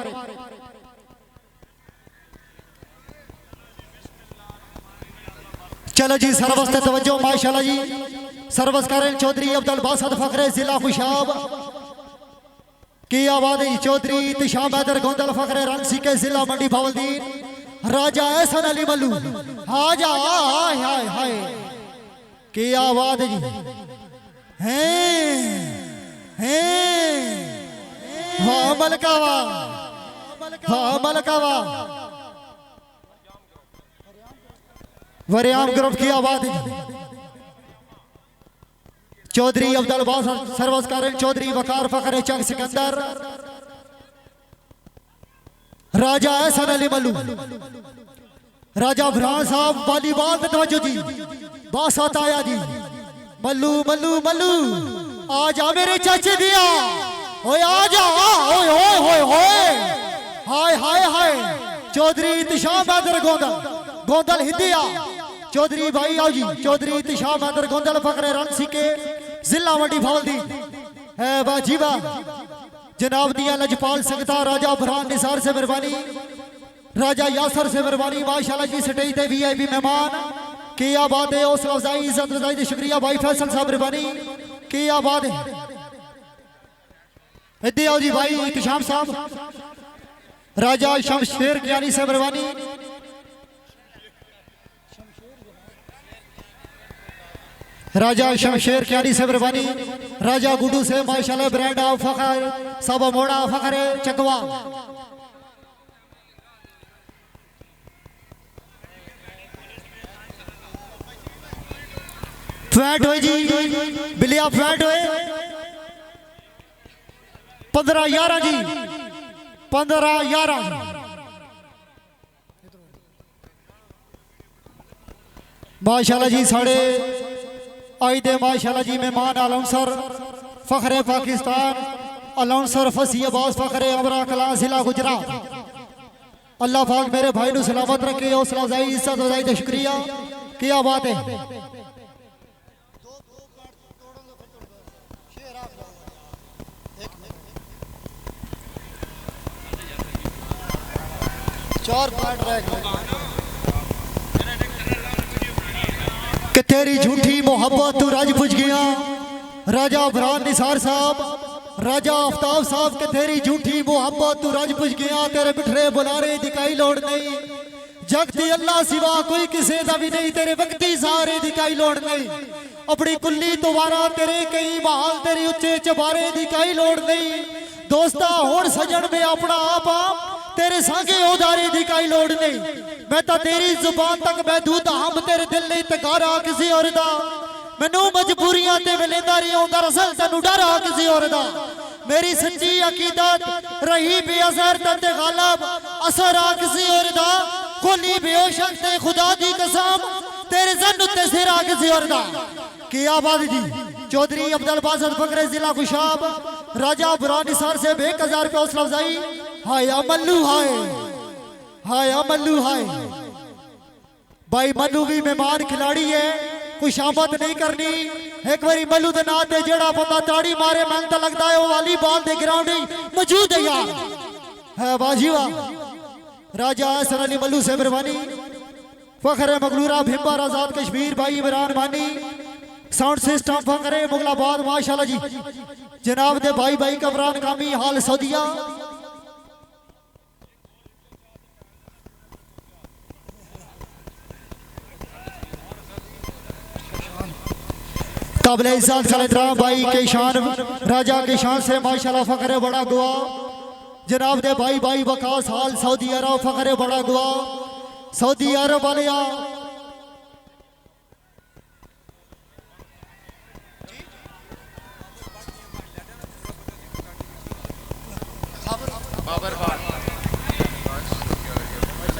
चलो जी सरवस ते तवज्जो माशाल्लाह जी सरवस करें चौधरी अब्दुल बासत फखरे जिला खुशाब की आवाज़ चौधरी तिशाम हैदर गोंदल फखरे रंगसी के जिला मंडी भावलदीन राजा एहसन अली मल्लू हाजा हाय हाय हाय की आवाज़ जी हैं वाह मलकावा वाह मलकावा वरियाम ग्रुप की आवाज़ चौधरी अब्दुल बासत सरवस करें चौधरी वकार फखरे चक सिकंदर राजा एहसन अली मल्लू राजा फरहान साहब वॉलीबॉल में तवज्जो जी बासत आया जी मल्लू मल्लू मल्लू आ जा मेरे चाचे दिया ओए आ जा ओए ओए ओए ओए हाय हाय हाय चौधरी तिशाम हैदर गोंदल गोंदल हिंदिया चौधरी भाई आओ जी चौधरी तिशाम हैदर गोंदल फखरे रंसी के जिला मंडी भावलदीन है बाजी वाह जनाब दिया लजपाल संगता राजा फरहान निसार से मेहरबानी राजा यासर से मेहरबानी माशाल्लाह जी स्टेज पे वीआईपी मेहमान किया बात है हौसला अफजाई इज्जत अफजाई दे शुक्रिया भाई फैसल साहब मेहरबानी किया बात है इधर आओ जी भाई इत्तिशाम साहब राजा शमशेर क्यानी से मेहरबानी राजा शमशेर क्यानी से मेहरबानी राजा गुडू से माशाल्लाह ब्रांड ऑफ फखर सब मोड़ा फखरे चकवा फ्लैट हुए जी बिलिया फ्लैट हुए 15-11 जी 15-11 माशाल्लाह जी साढ़े आज दे माशाल्लाह जी मेहमान अलाउंसर फखरे पाकिस्तान अलाउंसर फसी अब्बास फखरे अमरा कला जिला गुजरात अल्लाह पाक मेरे भाई नु सलामत रखे हौसला अफजाई इज्जत अफजाई दे शुक्रिया क्या बात है चार पॉइंट रह गए कि तेरी झूठी मोहब्बत तू राज पुछ गया राजा फरहान निसार साहब राजा आफ्ताब साहब के तेरी झूठी मोहब्बत तू राज पुछ गया तेरे बिठरे बुलारे दिखाई लोड़ नहीं जगती अल्लाह सिवा कोई किसी का भी नहीं तेरे वक्ती सारे दिखाई लोड़ नहीं अपनी कुल्ली दोबारा तेरे कई बहाल तेरे उच्चे चबारे दिखाई लोड़ नहीं दोस्ता होड़ सजन में अपना आप तेरे संगे उदारे दिखाई लोड़ नहीं मैं तो तेरी जुबान तक महदूद हम तेरे दिल नहीं तकारा किसी और दा मैनू मजबूरियां ते वेलेंदा रही दरअसल तेनू डर आ किसी और दा मेरी सच्ची अकीदत रही बेअसर ते गालब असर आ किसी और दा खोली बेहोशक ते खुदा दी कसम तेरे जन ते सिर आ किसी और दा की आबाद जी चौधरी अब्दुल बासत फखरे जिला खुशाब राजा फरहान निसार से 1000 रुपये हौसला अफजाई हाय मल्लू हाय मल्लू हाय भाई मल्लू भी मेहमान खिलाड़ी है कोई शामत नहीं करनी एक बारी मल्लू के नाम से जेड़ा बंदा ताड़ी मारे मैं तो लगता है वो वॉलीबॉल के ग्राउंड मौजूद है यार है बाजी वाह राजा एहसन अली मल्लू से मेहरबानी फखरे मगलूरा भिम्बर आजाद कश्मीर भाई इमरान मानी साउंड सिस्टम फखरे मुगलाबाद माशाल्लाह जी जनाब दे भाई भाई कमरान कामी हाल सऊदिया काबिल इज्जत सलेद्राम भाई के शान राजा के शान से माशाल्लाह फखरे बड़ा गुआ जनाब दे भाई भाई वकास हाल सऊदी अरब फखरे बड़ा गुआ सऊदी अरब वाले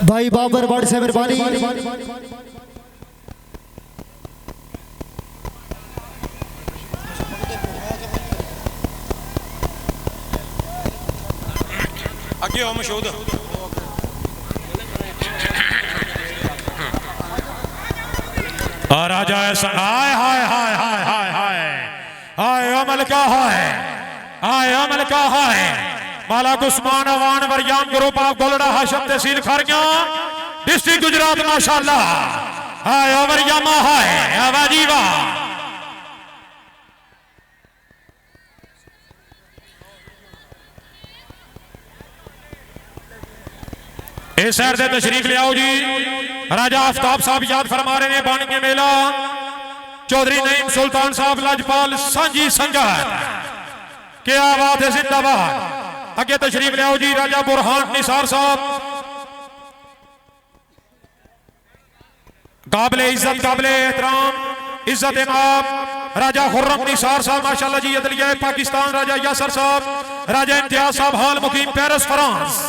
भाई बाबर बड़ से मेहरबानी आगे हो मशहूद और राजा ऐसा हाय हाय हाय हाय हाय हाय हाय अमल का हाय अमल का हाय मालक उस्मान अवान वरियाम ग्रुप ऑफ गोलड़ा हाशम तहसील खरगिया डिस्ट्रिक्ट गुजरात माशाल्लाह हाय वरियामा हाय आवाजी वाह इस शहर से तशरीफ ले आओ जी राजा आफ्ताब साहब याद फरमा रहे हैं बानी मेला चौधरी नईम सुल्तान साहब लाजपाल सांझी संगत क्या बात है जिंदाबाद आगे तशरीफ ले आओ जी राजा बुरहान निसार साहब काबिले इज्जत काबिले एहतराम इज्जत इमाम राजा खुर्रम निसार साहब माशाल्लाह जी अदलिया पाकिस्तान राजा यासर साहब राजा इम्तियाज साहब हाल मुकीम पेरिस फ्रांस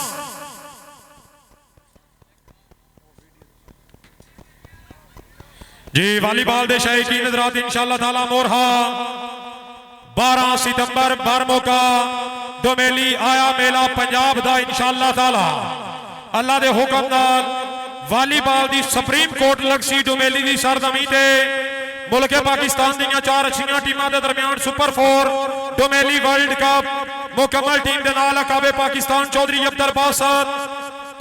जी वॉलीबॉल दे शहीकी नजरात इंशाअल्लाह ताला मोरहा 12 सितंबर 12 का डोमेली आया मेला पंजाब दा इंशाअल्लाह ताला अल्लाह दे हुक्म नाल वॉलीबॉल दी सुप्रीम कोर्ट लगसी डोमेली दी सरजमी ते मुल्क पाकिस्तान दीयां 4 अच्छियां टीमां दे दरमियान सुपर 4 डोमेली वर्ल्ड कप मुकम्मल टीम दे नाल अकाबे पाकिस्तान चौधरी अब्दुल बासत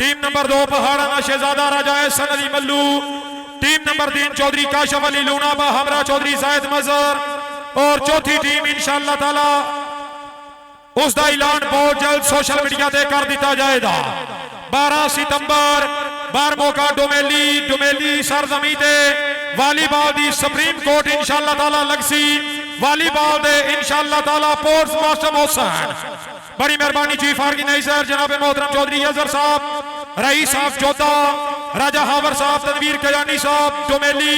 टीम नंबर 2 पहाड़ा शहजादा राजा एहसन अली मल्लू टीम नंबर 3 चौधरी काशफ अली लूनाबा हमरा चौधरी जायद मजर और चौथी टीम इंशाअल्लाह ताला उसका ऐलान बहुत जल्द सोशल मीडिया से कर दिया जाएगा 12 सितंबर 12 का डोमेली सरजमी ते वॉलीबॉल दी सुप्रीम कोर्ट इंशाअल्लाह ताला लगसी वॉलीबॉल दे इंशाअल्लाह ताला स्पोर्ट्स मास्टर मोहसन बड़ी मेहरबानी चीफ ऑर्गेनाइजर जनाब मोहतरम चौधरी अजहर साहब रईस साहब जोधा राजा हावर साहब तनवीर कयानी साहब डोमेली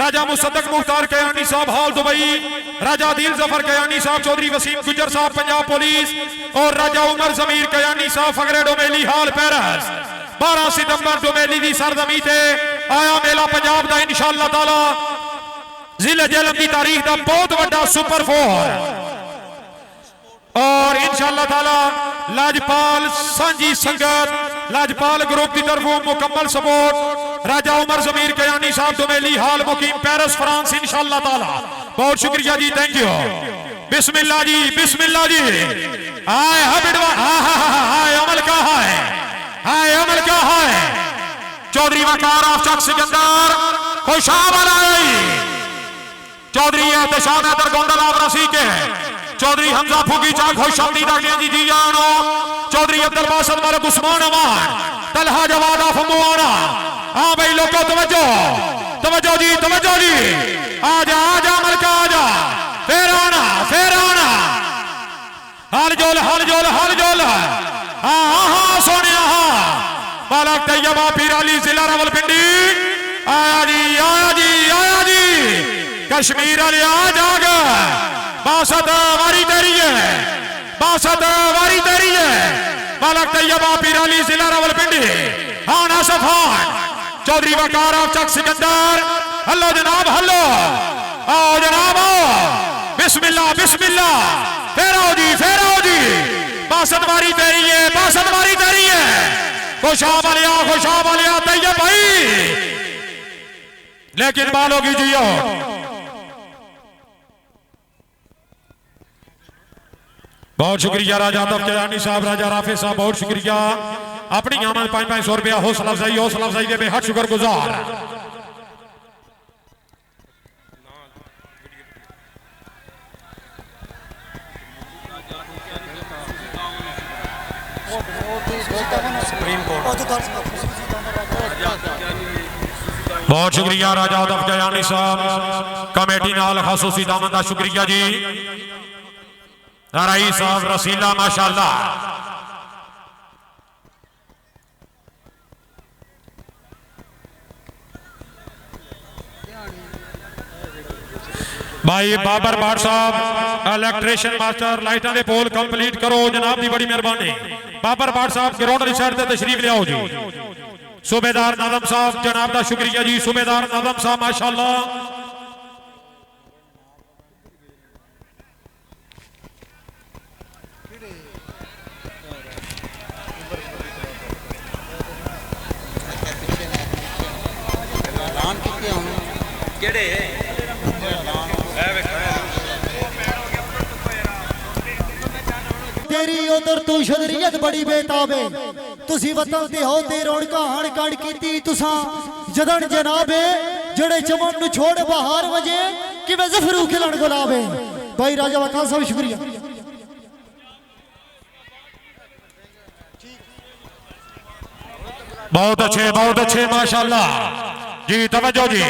राजा मुसद्दक मुख्तार कयानी साहब हाल दुबई राजा दिल जफर कयानी साहब चौधरी वसीम गुजर साहब पंजाब पुलिस और राजा उमर जमीर कयानी साहब फगरे डोमेली हाल पेरिस 12 सितंबर डोमेली दी सरजमी ते आया मेला पंजाब दा इंशाअल्लाह ताला जिले जेलम की तारीख दा बहुत बड़ा सुपर 4 और इंशाअल्लाह ताला लाजपाल सांझी संगत लाजपाल ग्रुप की तरफों मुकम्मल सपोर्ट राजा उमर जमीर कयानी साहब डोमेली हाल मुकीम पेरिस फ्रांस इंशाअल्लाह ताला बहुत शुक्रिया जी थैंक यू बिस्मिल्लाह जी आय हबिडवा हाय अमल का हाय अमल का है चौधरी वकार ऑफ चक सिकंदर खुशाब अलाई चौधरी एहतशाम हैदर गोंडल आप रसी के चौधरी हमजा फूकी चाक खुशामदी दागियां जी जानो चौधरी अब्दुल बासत मलिक उस्मान अमान तलहा जवाद ऑफ मुआना हां भाई लोगों तवज्जो जी आजा मलका आजा फिर आना हाल जोल हाँ सोने बालक तैयबा पीर अली जिला रावलपिंडी आया जी कश्मीर वाले आ जाग बासत वारी तेरी है बालक तैयबा पीर अली जिला रावलपिंडी हाँ नासफ चौधरी वकार ऑफ चक सिकंदर हल्लो जनाब हल्लो आओ जनाब आओ बिस्मिल्लाह फिर आओ जी बासत वारी तेरी है खुशाब वालिया तैयब भाई लेकिन बालों की जियो बहुत शुक्रिया राजा तफजानी साहब राजा राफे साहब बहुत शुक्रिया अपनी आमद 500 रुपया हौसला अफजाई दे बेहद शुक्रगुजार सुप्रीम कोर्ट बहुत शुक्रिया राजा उदफ गयानी साहब कमेटी नाल खसूसी दामन का शुक्रिया जी। नाराई साहब रसीला माशाअल्लाह। भाई बाबर बाट साहब इलेक्ट्रीशियन मास्टर लाइटा दे पोल कंप्लीट करो जनाब दी बड़ी मेहरबानी। बाबर बाट साहब ग्राउंड की साइड से तशरीफ ले आओ जी। सूबेदार नादम साहब जनाब का शुक्रिया जी। सूबेदार नादम साहब माशाअल्लाह। तेरी उधर तू शरीयत बड़ी बेताबे तुसी वतन ते हो ते रौनका हण कड़ कीती तुसा जदन जनाबे जड़े चमन नु छोड़ बाहर वजे किवे जफरू खिलन गुलाबे। भाई राजा वकाल साहब शुक्रिया। बहुत अच्छे माशाअल्लाह जी। तवज्जो जी।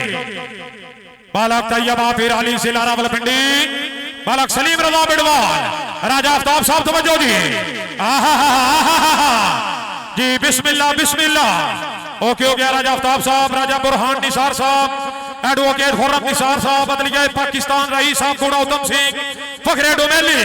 बालक तैयब आफिर अली से रावलपिंडी बालक सलीम रजा बिडवाल राजा आफ्ताब साहब तवज्जो जी। जी बिस्मिल्लाह बिस्मिल्लाह। ओके हो गया राजा आफ्ताब साहब। राजा बुरहान निसार साहब एडवोकेट खुर्रम निसार साहब अदलिया पाकिस्तान रईस साहब गुणा उत्तम सिंह फखरे डोमेली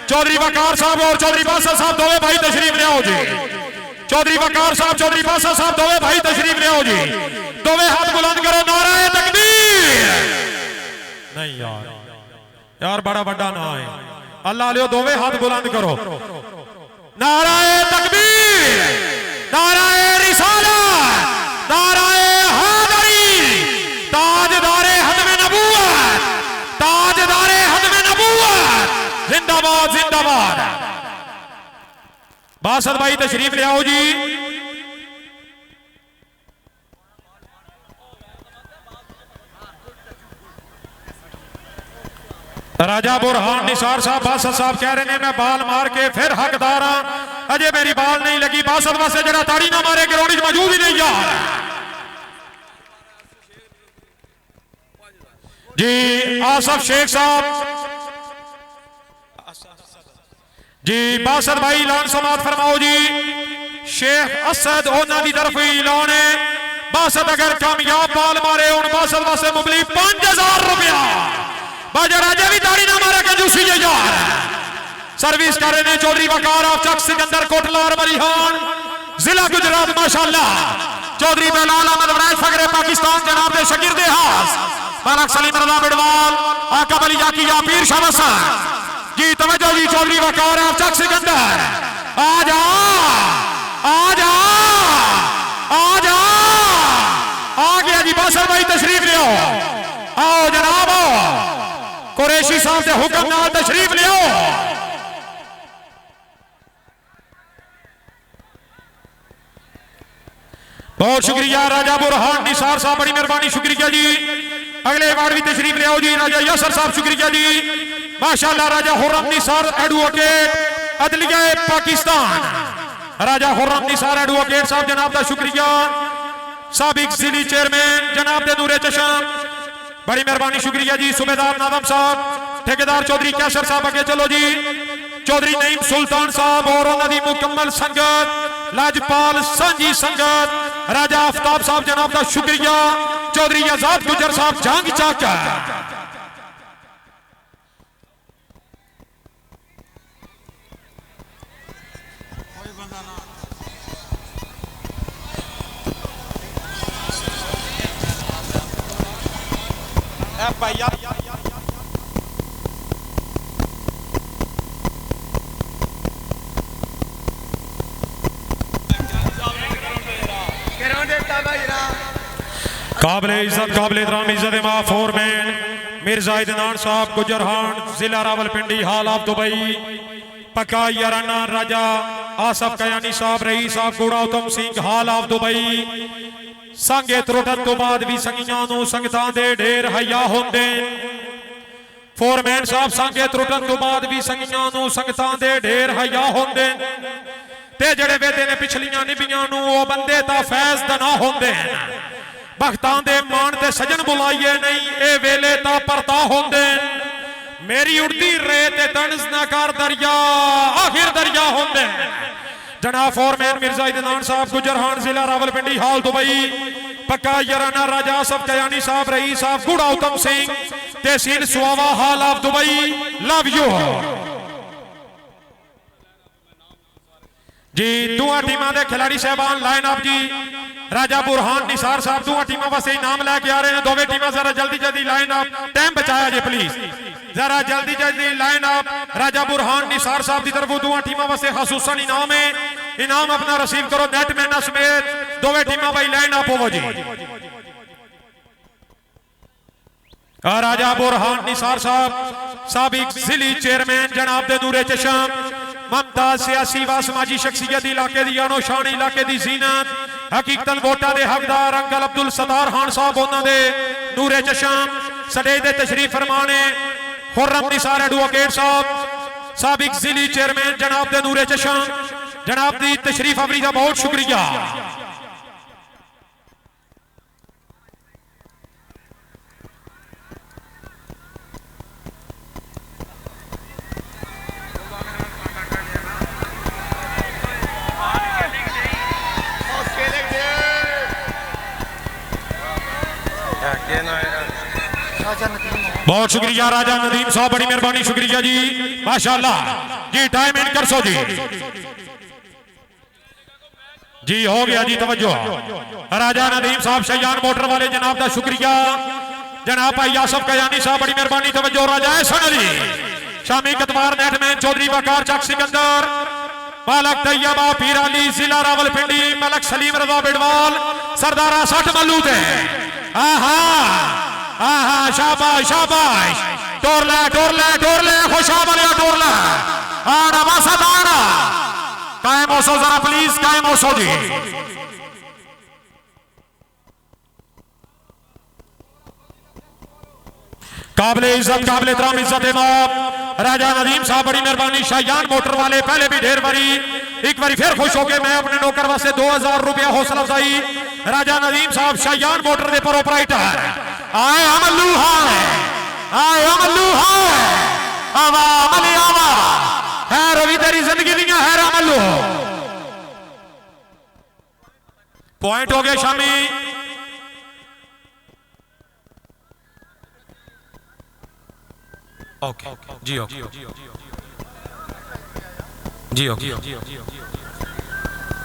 चौधरी वकार साहब और चौधरी बादशाह साहब दोवे भाई तशरीफ ले आओ जी। चौधरी वकार साहब चौधरी बादशाह साहब दोवे भाई तशरीफ ले आओ जी। दोवे हाथ बुलंद करो नाराए तकबीर। नहीं यार बड़ा बड़ा ना है अल्लाह लियो। दोवे हाथ बुलंद करो नाराए तकबीर नाराए रिसालत नाराए हैदरी। ताजदारे हदमे नबूवत ताजदारे हदमे नबूवत जिंदाबाद जिंदाबाद। बासद भाई तशरीफ ले आओ जी। राजा बुरहान निसार साहब बासद साहब कह रहे हैं मैं बाल मार के फिर हकदार हां अजे मेरी बाल नहीं लगी। बासद वास्ते जरा ताड़ी ना मारे ग्राउंड में मौजूद ही नहीं यार जी। आसफ शेख साहब जी। बासद भाई ऐलान समात फरमाओ जी। शेख असद ओना दी तरफ ऐलान है। बासद अगर कामयाब बाल मारे उन बासद वास्ते मुबली 5000 रुपया बाजा राजा भी ताड़ी ना मारा कंजूसी यार। सर्विस कर रहे हैं चौधरी वकार ऑफ चक सिकंदर कोटलार मरीहान जिला गुजरात माशाअल्लाह। चौधरी बेलाल अहमद वराय फखरे पाकिस्तान जनाब दे शकीर दे हास बालक सलीम रजा बिडवाल आका बली याकी या पीर शाह जी। तवज्जो जी। चौधरी वकार ऑफ चक सिकंदर आ जा आ जा आ जा आ गया जी। बासर भाई तशरीफ ले आओ जनाब। कुरैशी साहब के हुक्म नाल तशरीफ ले आओ। बहुत शुक्रिया राजा बुरहान निसार साहब बड़ी मेहरबानी शुक्रिया जी। अगले वार्ड भी तशरीफ ले आओ जी। राजा यासर साहब शुक्रिया जी माशाअल्लाह। राजा खुर्रम निसार एडवोकेट अदलिया पाकिस्तान राजा खुर्रम निसार एडवोकेट साहब जनाब का शुक्रिया। साबिक जिली चेयरमैन जनाब दे नूरे चशम बड़ी मेहरबानी शुक्रिया जी। सूबेदार नादम साहब ठेकेदार चौधरी कैसर साहब आगे चलो जी। चौधरी नईम सुल्तान साहब और उन्होंने मुकम्मल संगत लाजपाल सांझी संगत राजा आफ्ताब साहब जनाब का शुक्रिया। चौधरी आजाद गुजर साहब जंग चाका काबिल इज्जत काबिल एहतराम इज्जत इमाम फोरमैन मिर्जा इदनान साहब गुजरहान जिला रावलपिंडी हाल ऑफ दुबई पक्का याराना राजा आसफ कयानी साहब रईस साहब गुड़ा उत्तम सिंह हाल ऑफ दुबई संगे त्रुटन तो बाद भी संगियां नूं संगतां दे ढेर हया होंदे फोरमैन साहब सांगे त्रुटन तो बाद भी संगियां नूं संगतां दे ढेर हया होंदे ते जड़े वेदे ने पिछलियां निबियां नूं ओ बंदे ता फैज दा ना होंदे भगतां दे मान ते सजन बुलाइए नहीं ए वेले ता परता होंदे मेरी उड़ती रेत तंज ना कर दरिया आखिर दरिया होंदे जनाब फोरमैन मिर्जा इदनान साहब गुजरहान जिला रावलपिंडी हाल दुबई पक्का यराना राजा सब कयानी साहब रईस साहब गुड़ा उत्तम सिंह तहसील सुआवा हाल ऑफ दुबई लव यू जी दुआ टीमां दे खिलाड़ी साहबान लाइन अप जी राजा बुरहान निसार साहब दुआ टीमां वास्ते इनाम लेके आ रहे हैं दोवें टीमां जरा जल्दी जल्दी लाइन अप टाइम बचाया जे प्लीज जरा जल्दी जल्दी लाइन अप राजा बुरहान निसार साहब की तरफ दुआ टीमां वास्ते खसूसन इनाम है इनाम अपना रिसीव करो नेट मैन समेत दोवें टीमां भाई लाइन अप होवो जी राजा बुरहान निसार साहब साबिक जिली चेयरमैन जनाब दे नूरे चशम ममताज सियासी व समाजी शख्सियत इलाके दी आनो शान इलाके दी जीनत हकीकतन वोटा दे हकदार अंकल अब्दुल सत्तार खान साहब उन्हां दे नूरे चशम सडे दे तशरीफ फरमाने खुर्रम निसार एडवोकेट साहब साबिक जिली चेयरमैन जनाब दे नूरे चशम जनाब दी तशरीफ आवरी दा बहुत शुक्रिया बहुत शुक्रिया राजा नदीम साहब बड़ी मेहरबानी शुक्रिया जी माशाल्लाह जी टाइम इन कर सो जी हो गया जी तवज्जो राजा नदीम साहब शयान मोटर वाले जनाब का शुक्रिया जनाब भाई यासफ कयानी साहब बड़ी मेहरबानी तवज्जो राजा सन अली शामी कतवार नेटमैन चौधरी वकार चक सिकंदर मालक तैयबा पीर अली जिला रावलपिंडी मलक सलीम रजा बिडवाल सरदारा 60 मलूद है आहा आहा शाबाश शाबाश टोर ले खुशाब वाले टोर ले आना मसद आना कायम हो सो जरा प्लीज कायम हो सो जी काबिले इज्जत काबिले इतराम इज्जत इमाम राजा नदीम साहब बड़ी मेहरबानी शायान मोटर वाले पहले भी ढेर बारी एक बारी फिर खुश हो गए मैं अपने नौकर वास्ते 2000 रुपया हौसला अफजाई राजा नदीम साहब शायान मोटर के प्रोपराइटर आए अमलू आवा अमली आवा है रवि तेरी जिंदगी नहीं है अमलू पॉइंट हो गया शामी ओके जी ओके जी ओके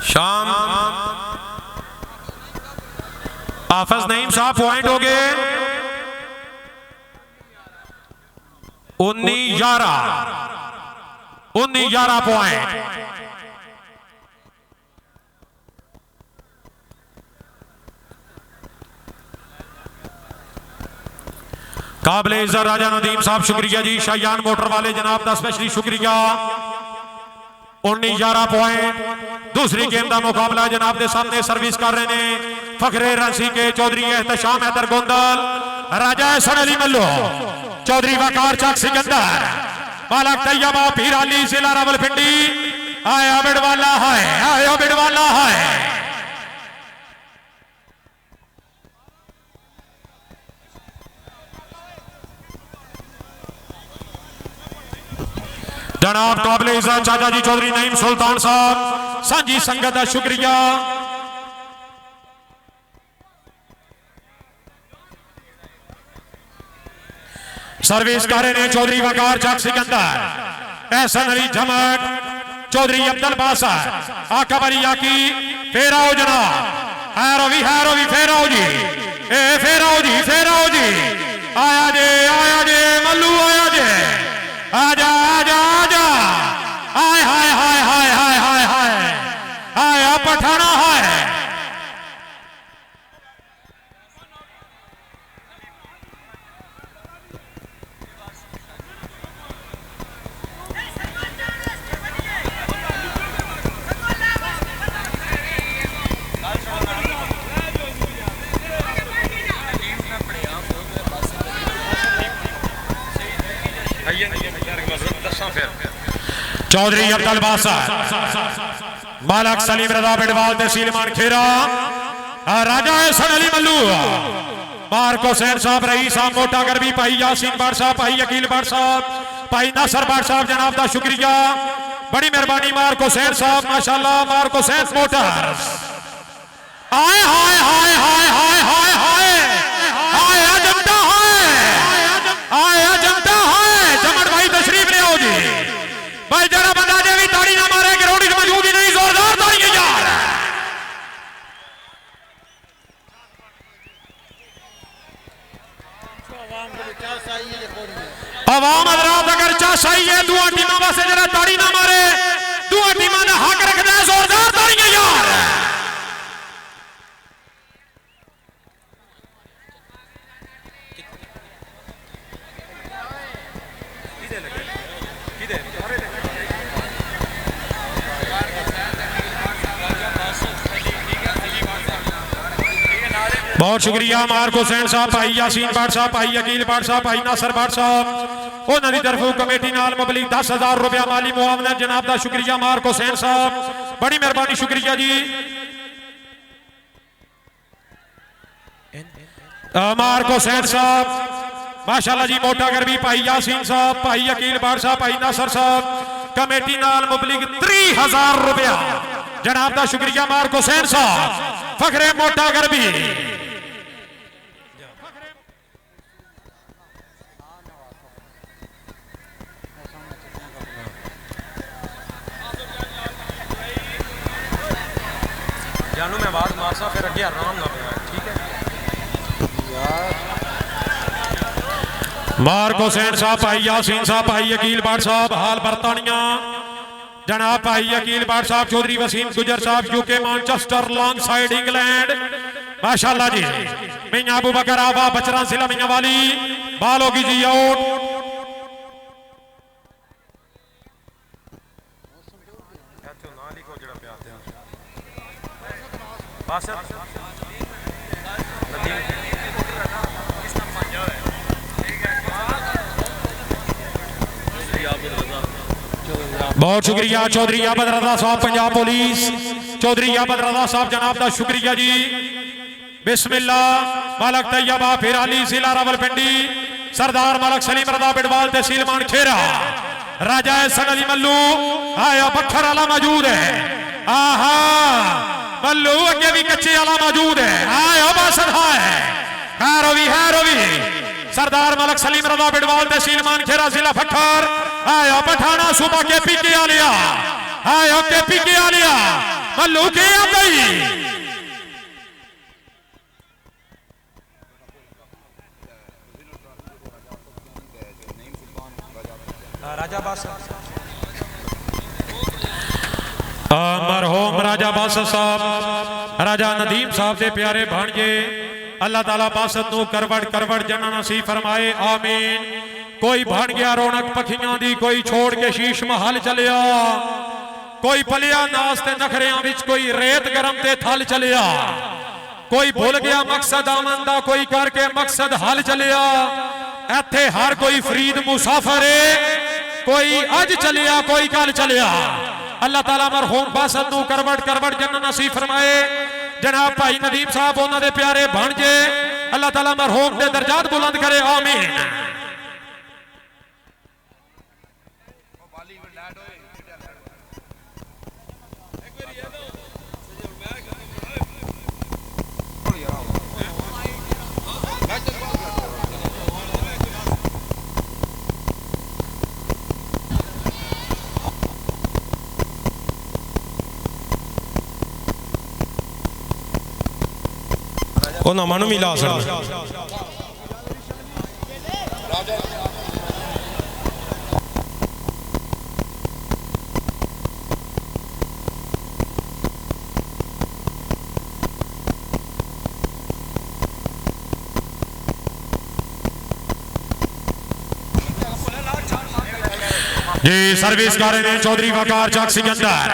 शाम हाफिज नईम साहब पॉइंट हो गए 19-11 पॉइंट काबिले इज्जत राजा नदीम साहब शुक्रिया जी शायान मोटर वाले जनाब का स्पेशली शुक्रिया 19-11 पॉइंट दूसरी गेम का मुकाबला जनाब के सामने सर्विस कर रहे हैं फखरे रंसी के चौधरी एहतशाम हैदर गोंदल राजा सन अली मल्लो चौधरी वकार चक सिकंदर मालक तैयबा पीर अली जिला रावलपिंडी आया बिडवाला है जनाब काबिले इज्जत चाचा जी चौधरी नईम सुल्तान साहब सांझी संगत का शुक्रिया सर्विस कर रहे हैं चौधरी वकार चक सिकंदर एहसन अली झमक चौधरी अब्दुल बासर आका अली याकी फिर आओ जनाब है रवि फिर आओ जी आया जे मल्लू आया जे आजा आया पठाना है चौधरी अब्दुल बासा मालक सलीम रजा बिडवाल तहसील मान खेरा राजा हसन अली मल्लू मार्को सैन साहब रही साहब मोटा गरबी भाई यासीन बाट साहब भाई अकील बाट साहब भाई नासर बाट साहब जनाब का शुक्रिया बड़ी मेहरबानी मार्को सैन साहब माशाल्लाह मार्को सैन मोटर्स आए हाय हाय हाय हाय हाय हाय हाय अजंता है आए अजंता है जमन भाई तशरीफ ले आओ जी भाई जरा बंदा जे भी ताड़ी ना मारे ग्राउंड में मौजूद ही नहीं जोरदार ताड़ियां यार आवाम हजरात अगर चाशाई है दुआ टीमां वास्ते जरा ताड़ी ना मारे दुआ टीमां दा हक रखदा है जोरदार ताड़ियां यार बहुत शुक्रिया मार्को सैन साहब भाई यासीन बाट साहब भाई अकील बाट साहब भाई नासर बाट साहब उन्होंने तरफों कमेटी नाल मबलीग 10,000 रुपया माली मुआवनत जनाब का शुक्रिया मार्को सैन साहब बड़ी मेहरबानी शुक्रिया जी मार्को सैन साहब माशाल्लाह जी मोटा गरबी भाई यासीन साहब भाई अकील बाट साहब भाई नासर साहब कमेटी नाल मबलीग 30,000 रुपया जनाब का शुक्रिया मार्को सैन साहब फखरे मोटा गरबी जानू मैं आवाज मार सा फिर अगे आराम ना पे ठीक है मार्को सैन साहब भाई यासीन साहब भाई अकील बाट साहब हाल बरतानिया जनाब भाई अकील बाट साहब चौधरी वसीम गुजर साहब UK Manchester long side England माशाल्लाह जी मियां अबू बकर आबा बचरा जिला मियां वाली बाल होगी जी आउट बहुत शुक्रिया चौधरी आबद रजा साहब पंजाब पुलिस चौधरी आबद रजा साहब जनाब का शुक्रिया जी बिस्मिल्लाह मालक तैयबा फिराली जिला रावलपिंडी सरदार मालक सलीम रजा बिडवाल तहसील मान खेरा राजा हसन अली मल्लू आया पत्थर वाला मौजूद है आहा मल्लू अगे भी कच्चे वाला मौजूद है आया बासठ है रवि सरदार मालक सलीम रजा बिडवाल तहसील मान खेरा जिला फखर आया पठाना सुबह के पी के आ लिया आया के पी के आ लिया मल्लू के आ गई राजा बास मरहूम राजा बास साहब राजा नदीम साहब के प्यारे भाणजे अल्लाह ताला बासत नू करवड़ करवड़ जना नसीब फरमाए आमीन कोई भाण गया रौनक पखियां दी कोई छोड़ के शीश महल चलिया कोई पलिया नास ते नखरियां विच कोई रेत गरम ते थल चलिया कोई भूल गया मकसद आमन दा कोई करके मकसद हल चलिया इत्थे हर कोई फरीद मुसाफर है कोई अज चलिया कोई कल चलिया अल्लाह ताला मरहूम बासत नू करवड़ करवड़ जन्नत नसीब फरमाए जनाब भाई नदीम साहब उन्होंने प्यारे भाणजे अल्लाह ताला मरहूम दे दर्जात बुलंद करे आमीन मनु मिला जी सर्विस कर रहे हैं चौधरी वकार चक सिकंदर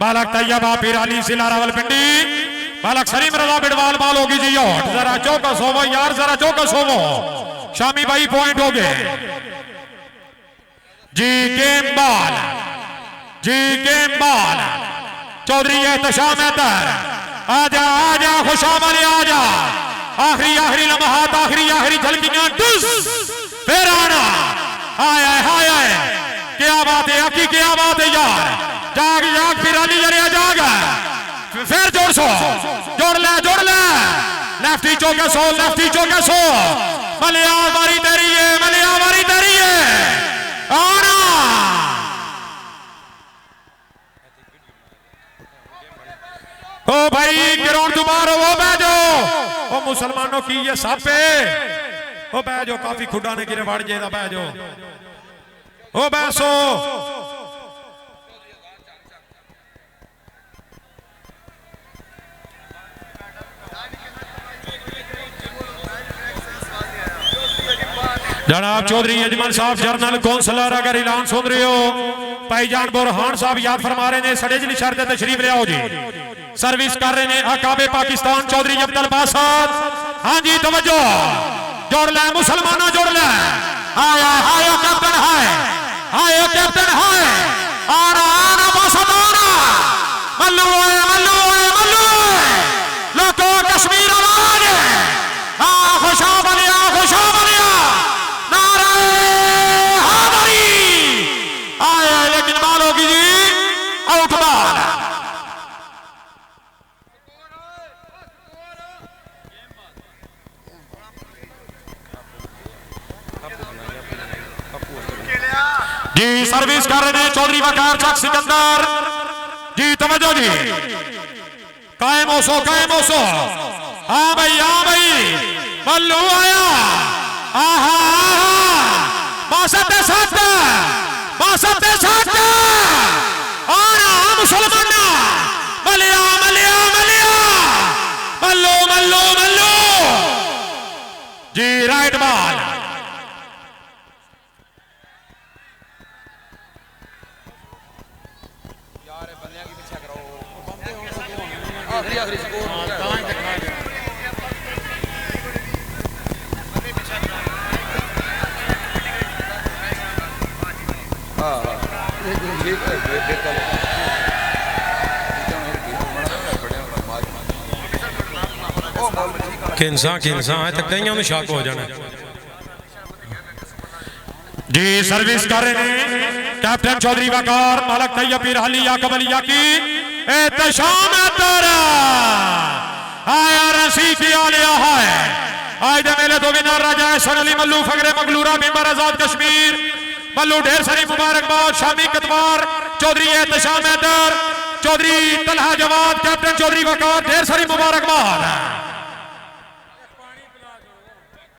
बालक तैयबा पीराली जिला रावलपिंडी बालक सलीम रजा बिडवाल बाल होगी जी आउट जरा चौकस होवो यार जरा चौकस होवो शामी भाई पॉइंट हो गए जी गेम बॉल, जी गेम बॉल। चौधरी एहतशाम हैदर आजा आजा खुशाम अली आजा। आखिरी लम्हात, आखिरी झलकियां डुस फिर आना। हाय हाय हाय क्या बात है अकी, क्या बात है यार। जाग जाग फिर अली जरिया जाग फिर जोर सो जोड़ ले लेफ्टी चौके सो, लेफ्टी चौके सो। मलिया मारी तेरी है, मलिया मारी तेरी है। आना ओ भाई ग्राउंड दोबारा वो बैजो ओ मुसलमानों की ये सापे ओ बैजो काफी खुडा ने गिरे बढ़ जेदा बैजो ओ बैसो। जनाब चौधरी अजमल साहब जर्नल कौंसलर अगर ऐलान सुन रहे हो, भाईजान बुरहान साहब याद फरमा रहे ने सड़े जी शर्त तशरीफ ले आओ जी। सर्विस कर रहे ने अकाबे पाकिस्तान चौधरी अब्दुल बासत। हाँ जी तवज्जो जोड़ ले मुसलमानों जोड़ ले। हाय हाय कैप्टन हाय कैप्टन हाय आना आना बासत आना। मल्लू है मल्लू है मल्लू है लोगों कश्मीर आवाज। हाँ खुशाब अलिया खुशाब अलिया लेकिन बाल होगी जी आउट बाल। जी सर्विस कर रहे हैं चौधरी वकार चक सिकंदर जी। तवज्जो जी कायम हो सो। हाँ भाई मल्लू आया। आहा बासत आना मुसलमान मलिया मलिया मलिया मल्लू मल्लू मल्लू जी राइट बॉल। किंसा है तो कई में शक हो जाना जी। सर्विस कर रहे हैं कैप्टन चौधरी वकार मलक तैयब पीर अली याकूब अली याकी एहतशाम हैदर। आया रसी किया लिया है आज दे मेले तो विनर राजा हसन अली मल्लू फगरे मगलूरा मेंबर आजाद कश्मीर मल्लू ढेर सारी मुबारकबाद। शामी कतवार चौधरी एहतशाम हैदर, चौधरी तलहा जवाद, कैप्टन चौधरी वकार ढेर सारी मुबारकबाद।